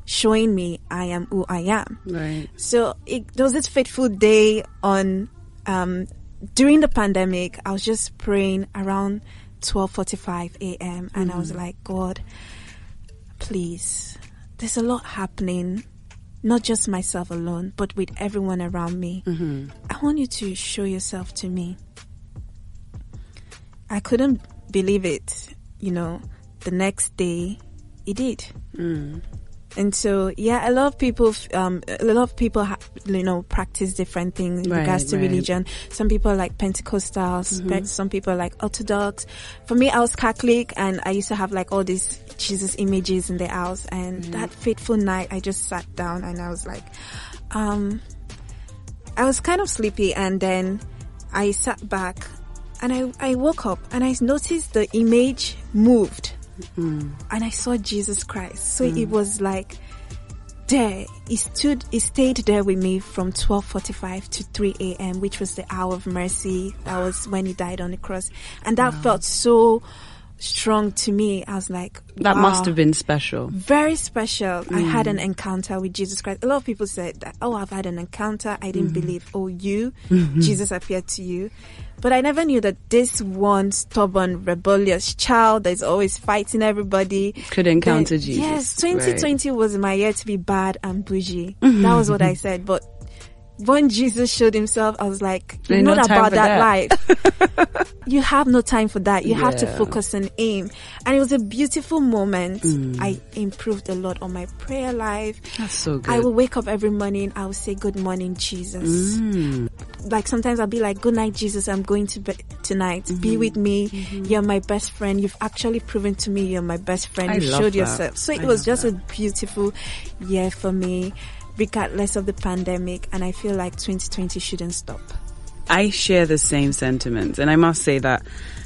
showing me I am who I am. Right. So there was this fateful day on during the pandemic. I was just praying around 12:45 a.m. and I was like, God, please, there's a lot happening, not just myself alone, but with everyone around me. I want you to show yourself to me. I couldn't believe it. You know, the next day, it did. And so, yeah, a lot of people, you know, practice different things in regards to religion. Some people are like Pentecostals, some people are like Orthodox. For me, I was Catholic, and I used to have like all these Jesus images in the house. And that fateful night, I just sat down and I was like, I was kind of sleepy, and then I sat back and I woke up and I noticed the image moved. And I saw Jesus Christ. So it was like there. He stayed there with me from 12:45 to 3 a.m., which was the hour of mercy. That was when he died on the cross. And that felt so strong to me. I was like, that wow, must have been special. Very special. I had an encounter with Jesus Christ. A lot of people said that, oh, I've had an encounter. I didn't believe. Oh, Jesus appeared to you. But I never knew that this one stubborn, rebellious child that's always fighting everybody could encounter Jesus. Yes, 2020 was my year to be bad and bougie. That was what I said. But when Jesus showed himself, I was like, you're not about that life. You have no time for that. You have to focus and aim. And it was a beautiful moment. I improved a lot on my prayer life. That's so good. I will wake up every morning. I will say, good morning, Jesus. Like sometimes I'll be like, good night, Jesus. I'm going to bed tonight. Be with me. You're my best friend. You've actually proven to me you're my best friend. You showed yourself. So it was just a beautiful year for me, regardless of the pandemic, and I feel like 2020 shouldn't stop. I share the same sentiments, and I must say that,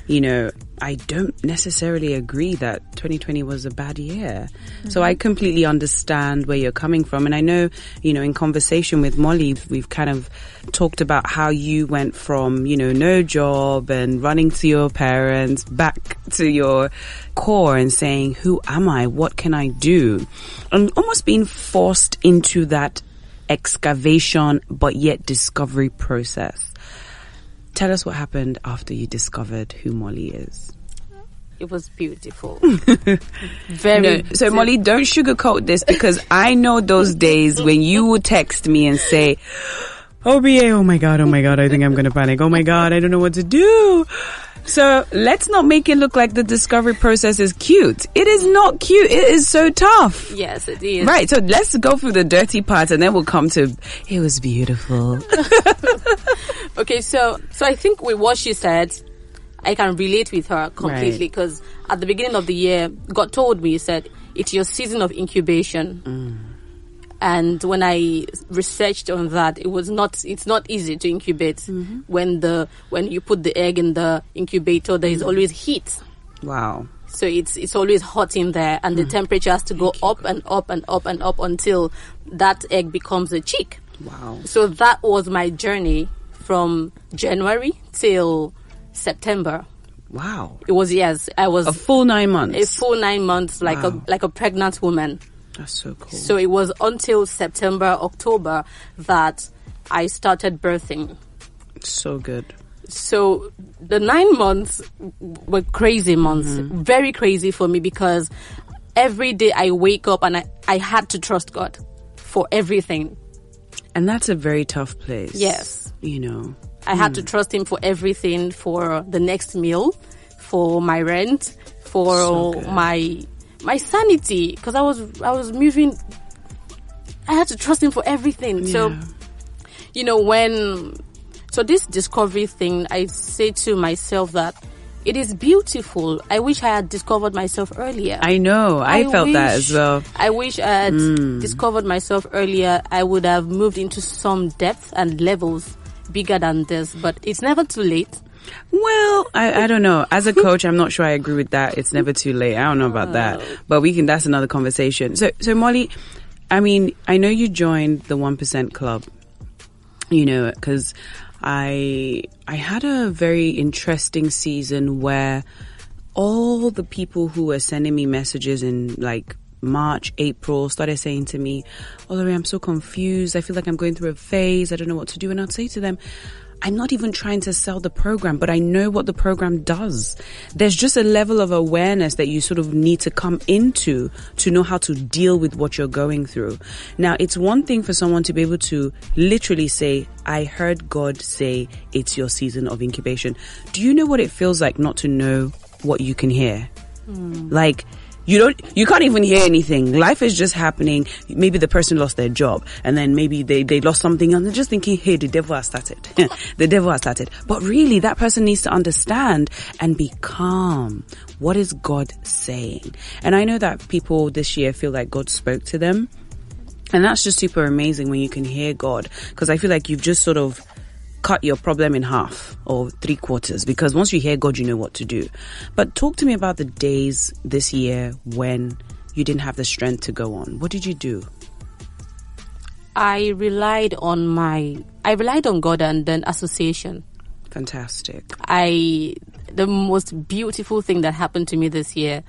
you know, I don't necessarily agree that 2020 was a bad year. So I completely understand where you're coming from, and I know, you know, in conversation with Molly, we've kind of talked about how you went from, you know, no job and running to your parents back to your core and saying, who am I? What can I do? And almost being forced into that excavation but yet discovery process. Tell us what happened after you discovered who Molly is. It was beautiful. Very. No, so Molly, don't sugarcoat this, because I know those days when you would text me and say, oh BA, oh my god, I think I'm gonna panic. Oh my god, I don't know what to do. So let's not make it look like the discovery process is cute. It is not cute. It is so tough. Yes, it is. Right. So let's go through the dirty parts and then we'll come to, it was beautiful. Okay. So I think with what she said, I can relate with her completely, because at the beginning of the year, God told me, He said, it's your season of incubation. And when I researched on that, it's not easy to incubate. When you put the egg in the incubator, there is always heat. Wow. So it's always hot in there, and the temperature has to go up and up and up and up until that egg becomes a chick. Wow. So that was my journey from January till September. Wow. It was, yes, I was a full 9 months. A full 9 months, like a pregnant woman. That's so cool. So it was until September, October that I started birthing. So good. So the 9 months were crazy months, very crazy for me, because every day I wake up and I had to trust God for everything. And that's a very tough place. Yes. You know. I had to trust Him for everything, for the next meal, for my rent, for my sanity, because I was moving. I had to trust Him for everything. Yeah. So, you know, So this discovery thing, I say to myself that it is beautiful. I wish I had discovered myself earlier. I know. I felt that as well. I wish I had discovered myself earlier. I would have moved into some depth and levels bigger than this, but it's never too late. Well, I don't know. As a coach, I'm not sure I agree with that. It's never too late. I don't know about that, but that's another conversation. So Molly, I mean, I know you joined the 1% Club, because I had a very interesting season where all the people who were sending me messages in like March, April started saying to me, Olori, I'm so confused. I feel like I'm going through a phase. I don't know what to do. And I'd say to them, I'm not even trying to sell the program, but I know what the program does. There's just a level of awareness that you sort of need to come into to know how to deal with what you're going through. Now, it's one thing for someone to be able to literally say, I heard God say it's your season of incubation. Do you know what it feels like not to know what you can hear? Like, you can't even hear anything. Life is just happening. Maybe the person lost their job and then maybe they lost something and they're just thinking, hey, the devil has started. The devil has started. But really, that person needs to understand and be calm. What is God saying? And I know that people this year feel like God spoke to them. And that's just super amazing when you can hear God. Because I feel like you've just sort of cut your problem in half or 3/4, because once you hear God, you know what to do. But talk to me about the days this year when you didn't have the strength to go on. What did you do? I relied on God and then association. Fantastic. The most beautiful thing that happened to me this year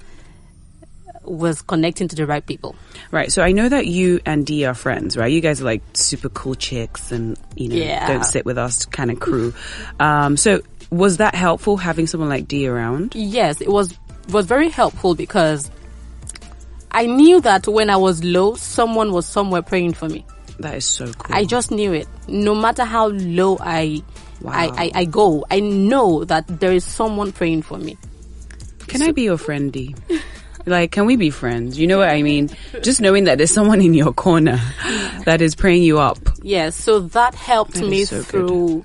was connecting to the right people. Right. So I know that you and Dee are friends, right? You guys are like super cool chicks and, don't sit with us kind of crew. So was that helpful having someone like Dee around? Yes, it was very helpful because I knew that when I was low, someone was somewhere praying for me. That is so cool. I just knew it. No matter how low I go, I know that there is someone praying for me. Can I be your friend, Dee? Like, can we be friends? You know what I mean? Just knowing that there's someone in your corner that is praying you up. Yes, so that helped me through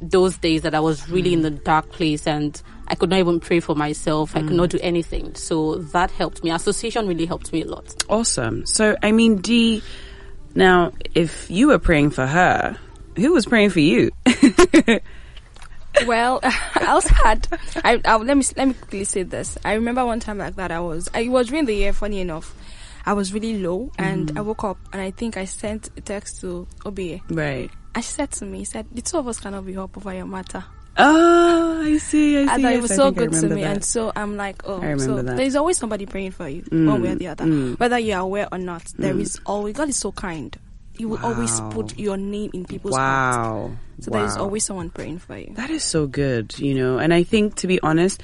those days that I was really in the dark place and I could not even pray for myself. I could not do anything. So that helped me. Association really helped me a lot. Awesome. So, I mean, Dee, now, if you were praying for her, who was praying for you? Well, I also had. Let me quickly say this. I remember one time like that. It was during the year. Funny enough, I was really low, and I woke up and I think I sent a text to Obi. Right. And she said to me, the two of us cannot be up over your matter. Oh, I see. I thought yes, it was so good to me, and so I'm like, so there's always somebody praying for you, one way or the other, whether you're aware or not. There is always. God is so kind. He will always put your name in people's hearts. So there is always someone praying for you. That is so good, And I think, to be honest,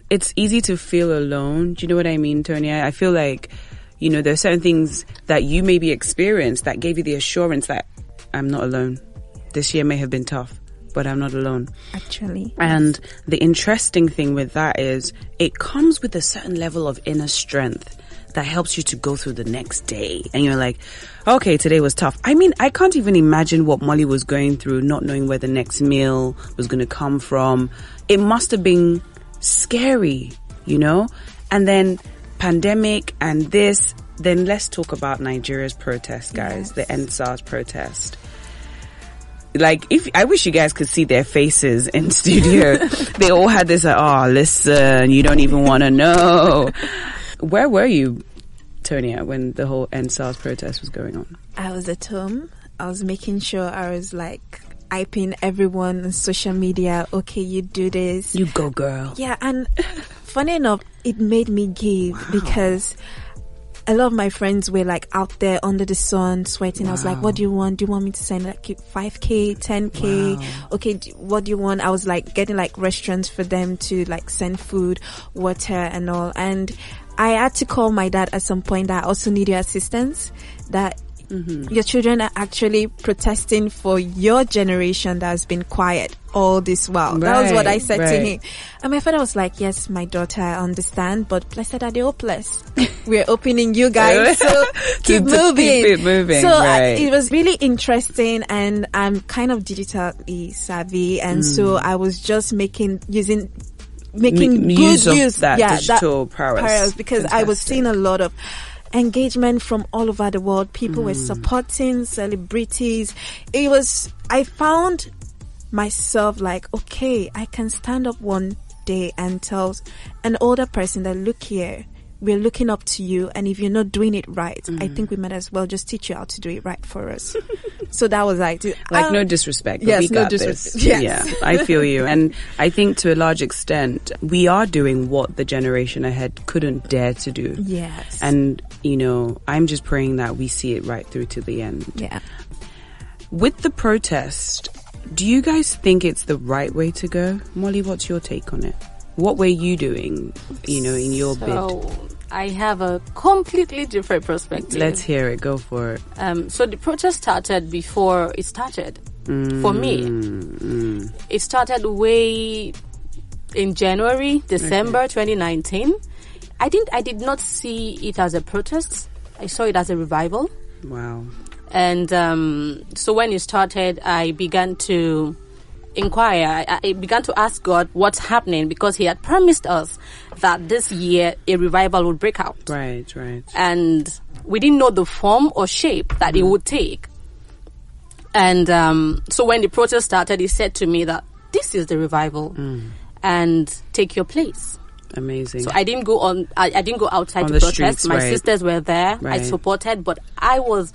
it's easy to feel alone. Do you know what I mean, Tony? I feel like, there are certain things that you maybe experienced that gave you the assurance that I'm not alone. This year may have been tough, but I'm not alone. Actually. And the interesting thing with that is it comes with a certain level of inner strength that helps you to go through the next day. And you're like, okay, today was tough. I mean, I can't even imagine what Molly was going through, not knowing where the next meal was going to come from. It must have been scary, And then pandemic and this. Then let's talk about Nigeria's protest, guys. Yes. The NIIHOHO protest. Like, I wish you guys could see their faces in studio. They all had this, listen, you don't even want to know. Where were you, Tonya, when the whole NIIHOHO protest was going on? I was at home. I was making sure I was like hyping everyone on social media. Okay, you do this. You go, girl. Yeah, and funny enough, it made me give because a lot of my friends were like out there under the sun sweating. I was like, what do you want? Do you want me to send like 5K, 10K? Okay, what do you want? I was like getting like restaurants for them to like send food, water and all. And I had to call my dad at some point that I also needed assistance, that Your children are actually protesting for your generation that has been quiet all this while. That was what I said to him. And my father was like, yes, my daughter, I understand, but blessed are the hopeless. We're opening you guys, so keep moving. Keep it moving. So it was really interesting, and I'm kind of digitally savvy, and so I was just making good use of that digital prowess. Because I was seeing a lot of engagement from all over the world. People were supporting celebrities. I found myself like, okay, I can stand up one day and tell an older person that, look here, we're looking up to you, and if you're not doing it right, I think we might as well just teach you how to do it right for us. So that was like no disrespect, but yes, we got disrespect. this. Yes. Yeah, I feel you. And I think to a large extent, we are doing what the generation ahead couldn't dare to do. Yes. And, I'm just praying that we see it right through to the end. Yeah. With the protest, do you guys think it's the right way to go? Molly, what's your take on it? What were you doing, in your bid? I have a completely different perspective. Let's hear it. Go for it. So the protest started before it started. For me, it started way in January, December 2019. I did not see it as a protest. I saw it as a revival. Wow. And so when it started, I began to inquire. I began to ask God what's happening, because he had promised us that this year a revival would break out. Right. And we didn't know the form or shape that it would take. And so when the protest started, he said to me that this is the revival and take your place. Amazing. So I didn't go outside to protest. Streets, My sisters were there. I supported, but I was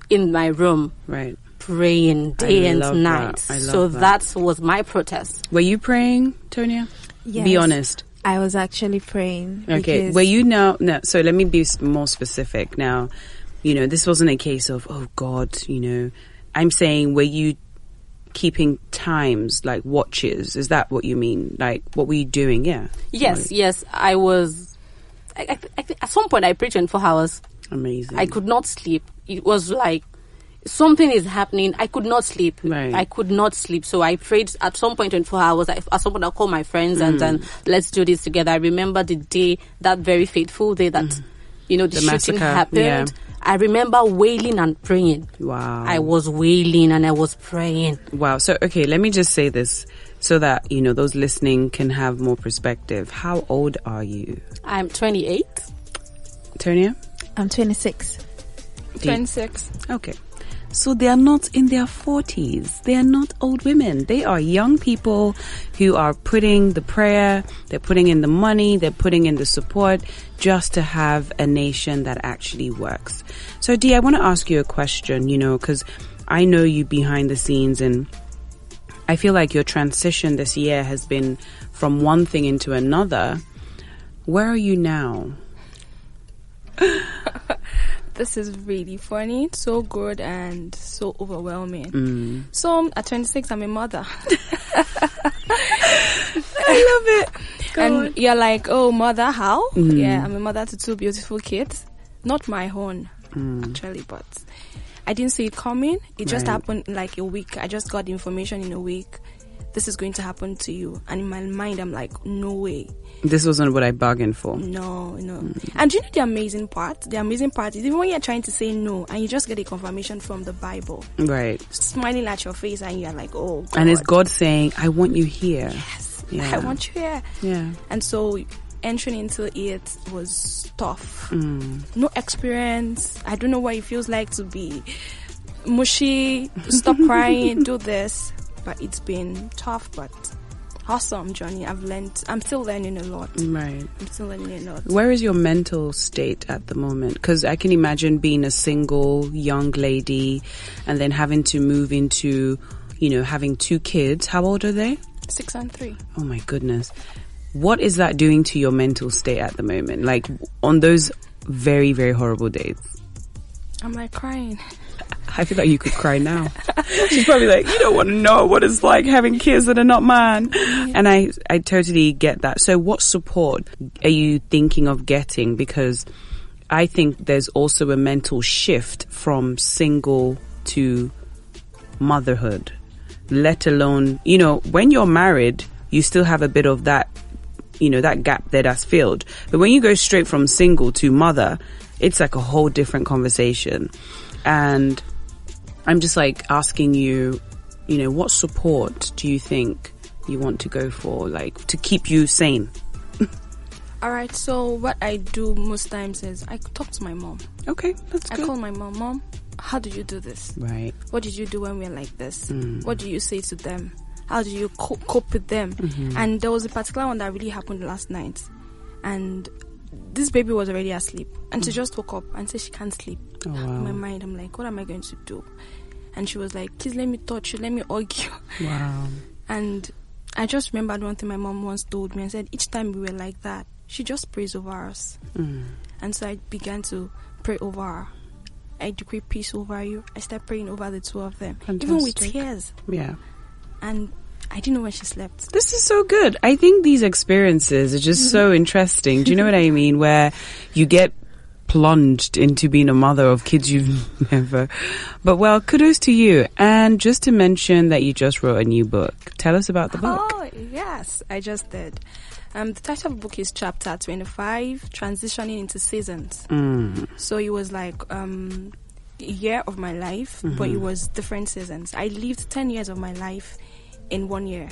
in my room. Right. Praying day and night. So that was my protest. Were you praying, Tonya? Yes. Be honest. I was actually praying. Okay. Were you now? No. So let me be more specific. Now, this wasn't a case of, oh God, I'm saying, were you keeping times, like watches? Is that what you mean? Like, what were you doing? Yeah. Yes. I was. I at some point I prayed 24 hours. Amazing. I could not sleep. It was like, something is happening. I could not sleep. Right. I could not sleep. So I prayed at some point 24 hours. At some point I'll call my friends and let's do this together. I remember the day, that very fateful day that, the shooting massacre happened. Yeah. I remember wailing and praying. Wow. I was wailing and I was praying. Wow. So, okay, let me just say this so that, those listening can have more perspective. How old are you? I'm 28. Tonya? I'm 26. 26. Okay. So they are not in their 40s. They are not old women. They are young people who are putting the prayer, they're putting in the money, they're putting in the support just to have a nation that actually works. So Dee, I want to ask you a question, because I know you behind the scenes, and I feel like your transition this year has been from one thing into another. Where are you now? This is really funny, so good and so overwhelming. So at 26, I'm a mother. I love it. And you're like, oh, mother, how? Yeah, I'm a mother to 2 beautiful kids. Not my own, actually, but I didn't see it coming. It just happened in like a week. I just got the information in a week. This is going to happen to you. And in my mind, I'm like, no way. This wasn't what I bargained for. No. And you know the amazing part? The amazing part is even when you're trying to say no and you just get a confirmation from the Bible. Right. Smiling at your face and you're like, oh, God. And it's God saying, I want you here. Yes. Yeah. I want you here. Yeah. And so entering into it was tough. No experience. I don't know what it feels like to be mushy, stop crying, do this. But it's been tough, but awesome journey. I'm still learning a lot. Right. I'm still learning a lot. Where is your mental state at the moment? Because I can imagine being a single young lady and then having to move into, having 2 kids. How old are they? 6 and 3. Oh my goodness. What is that doing to your mental state at the moment? Like on those very, very horrible days? I'm like crying. I feel like you could cry now. She's probably like, you don't want to know what it's like having kids that are not mine. And I totally get that. So what support are you thinking of getting? Because I think there's also a mental shift from single to motherhood, let alone, you know, when you're married, you still have a bit of that, you know, that gap there that's filled. But when you go straight from single to mother, it's like a whole different conversation. And I'm just like asking you, you know, what support do you think you want to go for, like, to keep you sane? All right, so what I do most times is I talk to my mom. Okay, that's good. I call my mom. Mom, how do you do this? Right. What did you do when we're like this? What do you say to them? How do you cope with them? And there was a particular one that really happened last night. And this baby was already asleep. And she just woke up and said she can't sleep. Oh, wow. In my mind, I'm like, what am I going to do? And she was like, please let me touch you. Let me hug you. Wow. And I just remembered one thing my mom once told me and said, each time we were like that, she just prays over us. And so I began to pray over her. I decree peace over you. I start praying over the two of them. Fantastic. Even with tears. Yeah. And I didn't know when she slept. This is so good. I think these experiences are just so interesting. Do you know what I mean? Where you get plunged into being a mother of kids you've never. But well, kudos to you. And just to mention that you just wrote a new book. Tell us about the book. Oh, yes, I just did. The title of the book is Chapter 25, Transitioning into Seasons. So it was like a year of my life, but it was different seasons. I lived 10 years of my life in 1 year.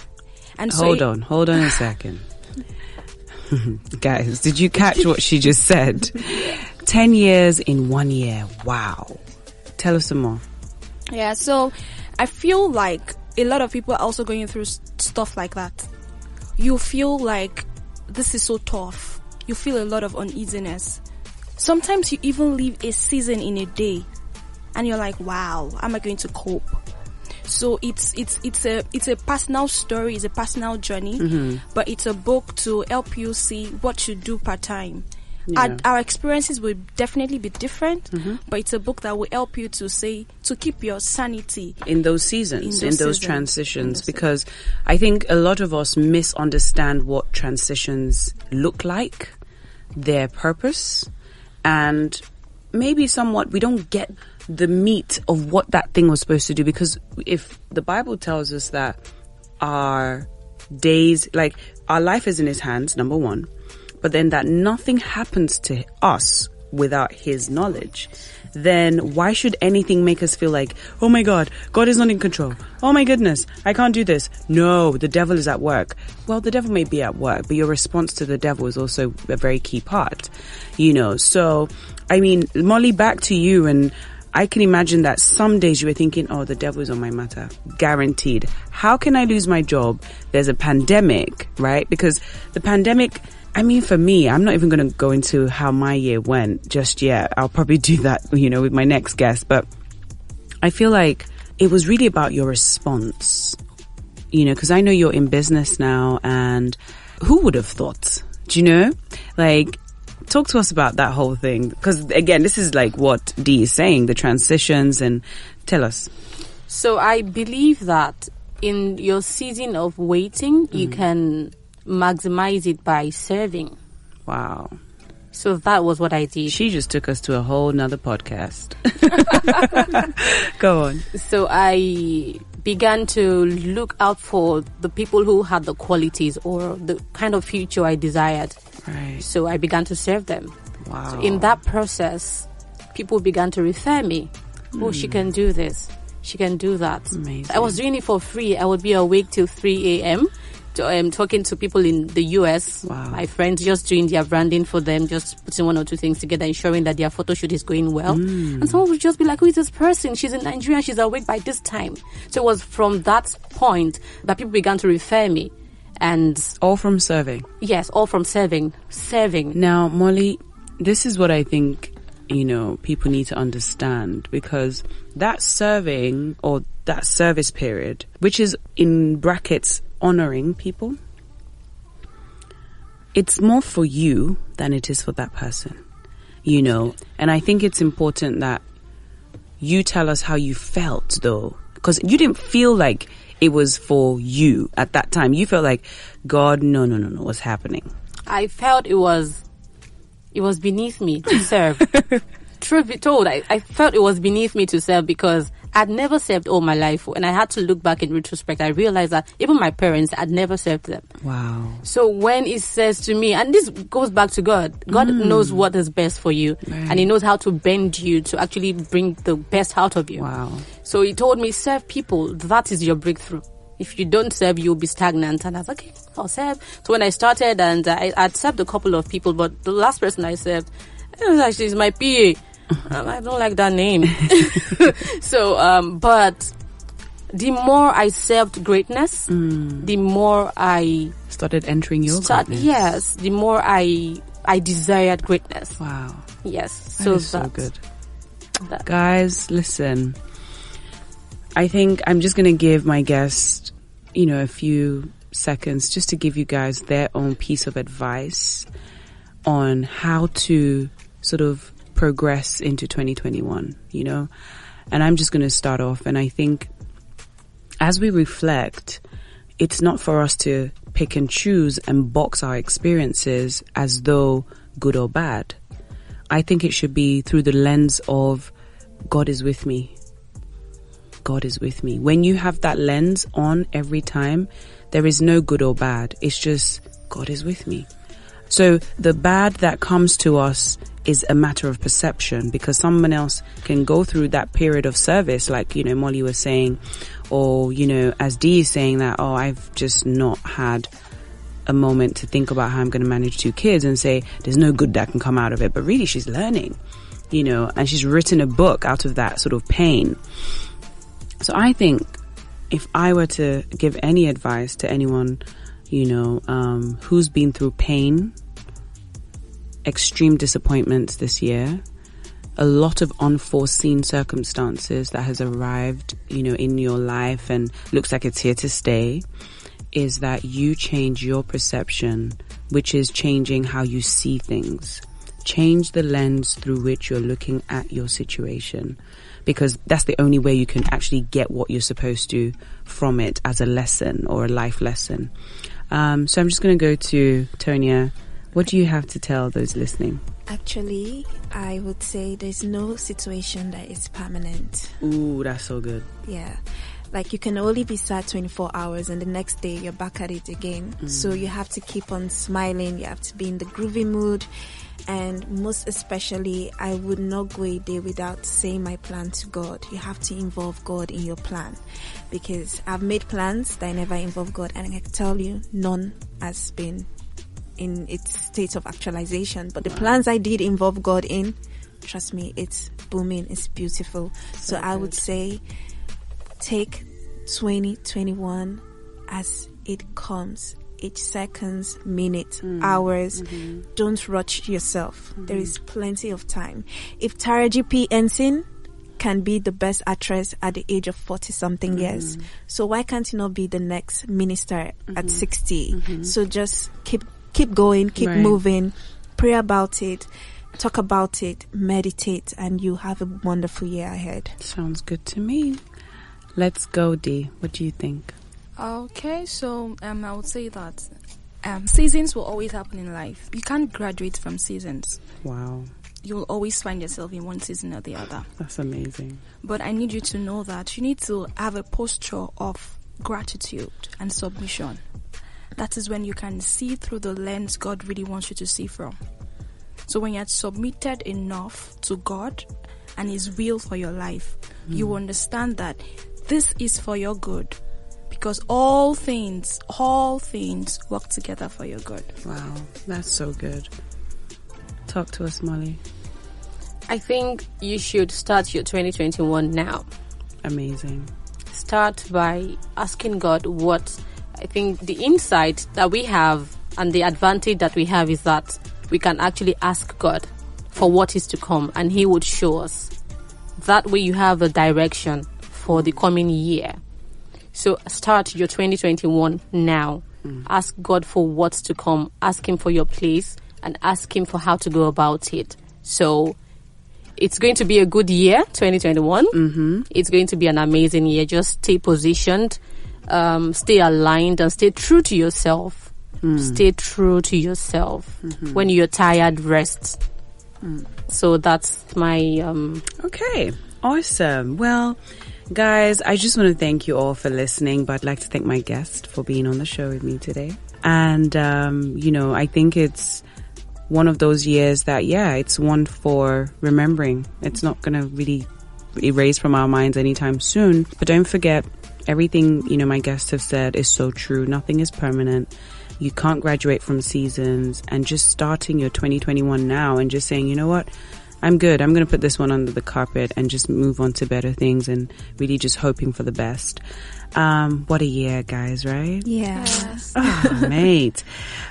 And hold on a second. Guys, did you catch what she just said? 10 years in 1 year. Wow. Tell us some more. Yeah, so I feel like a lot of people are also going through stuff like that. You feel like this is so tough. You feel a lot of uneasiness. Sometimes you even live a season in a day and you're like, wow, how am I going to cope? So it's a personal story, it's a personal journey, but it's a book to help you see what to do part time. Yeah. Our experiences will definitely be different, but it's a book that will help you to keep your sanity in those seasons, in those transitions, because I think a lot of us misunderstand what transitions look like, their purpose, and maybe somewhat we don't get the meat of what that thing was supposed to do, because if the Bible tells us that our days, like our life is in his hands, number one, but then that nothing happens to us without his knowledge, then why should anything make us feel like, oh my God, God is not in control. Oh my goodness, I can't do this. No, the devil is at work. Well, the devil may be at work, but your response to the devil is also a very key part, you know. So, I mean, Molly, back to you, and I can imagine that some days you were thinking, oh, the devil is on my matter. Guaranteed. How can I lose my job? There's a pandemic, right? Because the pandemic, I mean, for me, I'm not even going to go into how my year went just yet. I'll probably do that, you know, with my next guest. But I feel like it was really about your response, you know, because I know you're in business now, and who would have thought, do you know? Like, talk to us about that whole thing. Because again, this is like what Dee is saying, the transitions, and tell us. So I believe that in your season of waiting, you can maximize it by serving. Wow. So that was what I did. She just took us to a whole nother podcast. Go on. So I began to look out for the people who had the qualities or the kind of future I desired. Right. So I began to serve them. Wow. So in that process, people began to refer me. Oh, she can do this. She can do that. Amazing. I was doing it for free. I would be awake till 3 a.m. Talking to people in the US, wow. My friends, just doing their branding for them, just putting one or two things together, ensuring that their photo shoot is going well. And someone would just be like, who is this person? She's in Nigeria, she's awake by this time. So it was from that point that people began to refer me. And all from serving. Yes, all from serving. Now, Molly, this is what I think, you know, people need to understand, because that serving or that service period, which is in brackets honoring people, it's more for you than it is for that person, you know. And I think it's important that you tell us how you felt, though, because you didn't feel like it was for you at that time. You felt like, God, no, what's happening? I felt it was it was beneath me to serve. Truth be told, I felt it was beneath me to serve because I'd never served all my life. And I had to look back in retrospect. I realized that even my parents, I'd never served them. Wow. So when it says to me, and this goes back to God, God knows what is best for you. Right. And he knows how to bend you to actually bring the best out of you. Wow. So he told me, serve people. That is your breakthrough. If you don't serve, you'll be stagnant. And I was like, okay, I'll serve. So when I started, and I'd served a couple of people, but the last person I served, it was actually my PA. I don't like that name. So, but the more I served greatness, the more I started entering your greatness. Yes, the more I desired greatness. Wow. Yes. That is so good. Guys, listen. I think I'm just going to give my guest, a few seconds just to give you guys their own piece of advice on how to sort of progress into 2021, and I'm just going to start off. And I think as we reflect, it's not for us to pick and choose and box our experiences as though good or bad. I think it should be through the lens of God is with me. God is with me. When you have that lens on every time, there is no good or bad. It's just God is with me. So the bad that comes to us is a matter of perception, because someone else can go through that period of service, like, Molly was saying, or, as Dee is saying that, I've just not had a moment to think about how I'm going to manage 2 kids, and say there's no good that can come out of it. But really she's learning, and she's written a book out of that sort of pain. So I think if I were to give any advice to anyone, who's been through pain, extreme disappointments this year, a lot of unforeseen circumstances that has arrived, in your life and looks like it's here to stay, is that you change your perception, which is changing how you see things. Change the lens through which you're looking at your situation, because that's the only way you can actually get what you're supposed to from it as a lesson or a life lesson. So I'm just going to go to Tonya. What do you have to tell those listening? Actually, I would say there's no situation that is permanent. Ooh, that's so good. Yeah. Like, you can only be sad 24 hours and the next day you're back at it again. So you have to keep on smiling. You have to be in the groovy mood. And most especially, I would not go a day without saying my plan to God. You have to involve God in your plan, because I've made plans that I never involve God, and I can tell you none has been in its state of actualization. But the plans I did involve God in, trust me, it's booming, it's beautiful. So I would say take 2021 as it comes. Each seconds, minute, hours. Don't rush yourself. There is plenty of time. If Tara GP Ensign can be the best actress at the age of 40-something years, so why can't you not be the next minister at 60? So just keep going, keep moving, pray about it, talk about it, meditate, and you have a wonderful year ahead. Sounds good to me. Let's go, Dee. What do you think? Okay, so I would say that seasons will always happen in life. You can't graduate from seasons. Wow. You'll always find yourself in one season or the other. That's amazing. But I need you to know that you need to have a posture of gratitude and submission. That is when you can see through the lens God really wants you to see from. So when you're submitted enough to God and His will for your life, you understand that this is for your good. Because all things work together for your good. Wow, that's so good. Talk to us, Molly. I think you should start your 2021 now. Amazing. Start by asking God what. I think the insight that we have and the advantage that we have is that we can actually ask God for what is to come, and He would show us. That way you have a direction for the coming year. So start your 2021 now. Ask God for what's to come. Ask Him for your place and ask Him for how to go about it. So it's going to be a good year, 2021. It's going to be an amazing year. Just stay positioned, stay aligned, and stay true to yourself. Stay true to yourself. When you're tired, rest. So that's my... Okay, awesome. Well, guys, I just want to thank you all for listening, but I'd like to thank my guest for being on the show with me today. And, I think it's one of those years that, it's one for remembering. It's not going to really erase from our minds anytime soon. But don't forget, everything, my guests have said is so true. Nothing is permanent. You can't graduate from seasons, and just starting your 2021 now and just saying, you know what? I'm good. I'm going to put this one under the carpet and just move on to better things and really just hoping for the best. What a year, guys, right? Yes. Oh, mate.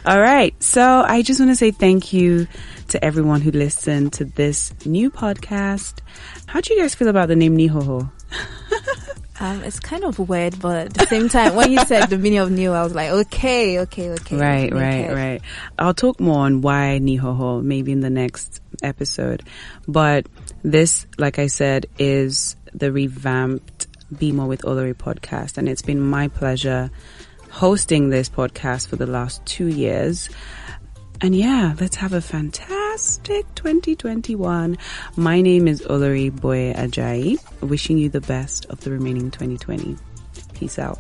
All right. So I just want to say thank you to everyone who listened to this new podcast. How do you guys feel about the name NIIHOHO? It's kind of weird, but at the same time, when you said the meaning of new, I was like, okay. Right. I'll talk more on why NIIHOHO maybe in the next episode. But this, like I said, is the revamped Be More with Olori podcast. And it's been my pleasure hosting this podcast for the last 2 years. And let's have a fantastic 2021. My name is Olori-boye-Ajayi. Wishing you the best of the remaining 2020. Peace out.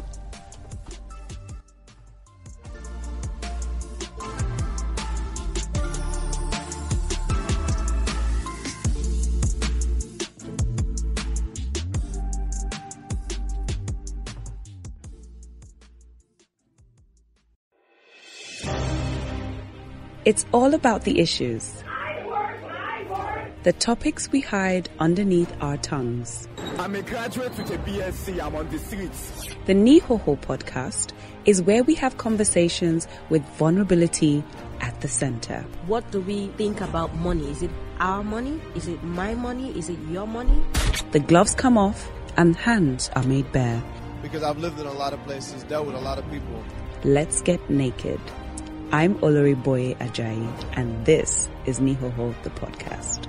It's all about the issues. The topics we hide underneath our tongues. I'm a graduate with a BSc. I'm on the streets. The NIIHOHO podcast is where we have conversations with vulnerability at the center. What do we think about money? Is it our money? Is it my money? Is it your money? The gloves come off and hands are made bare. Because I've lived in a lot of places, dealt with a lot of people. Let's get naked. I'm Olori-boye-Ajayi, and this is NIIHOHO, the podcast.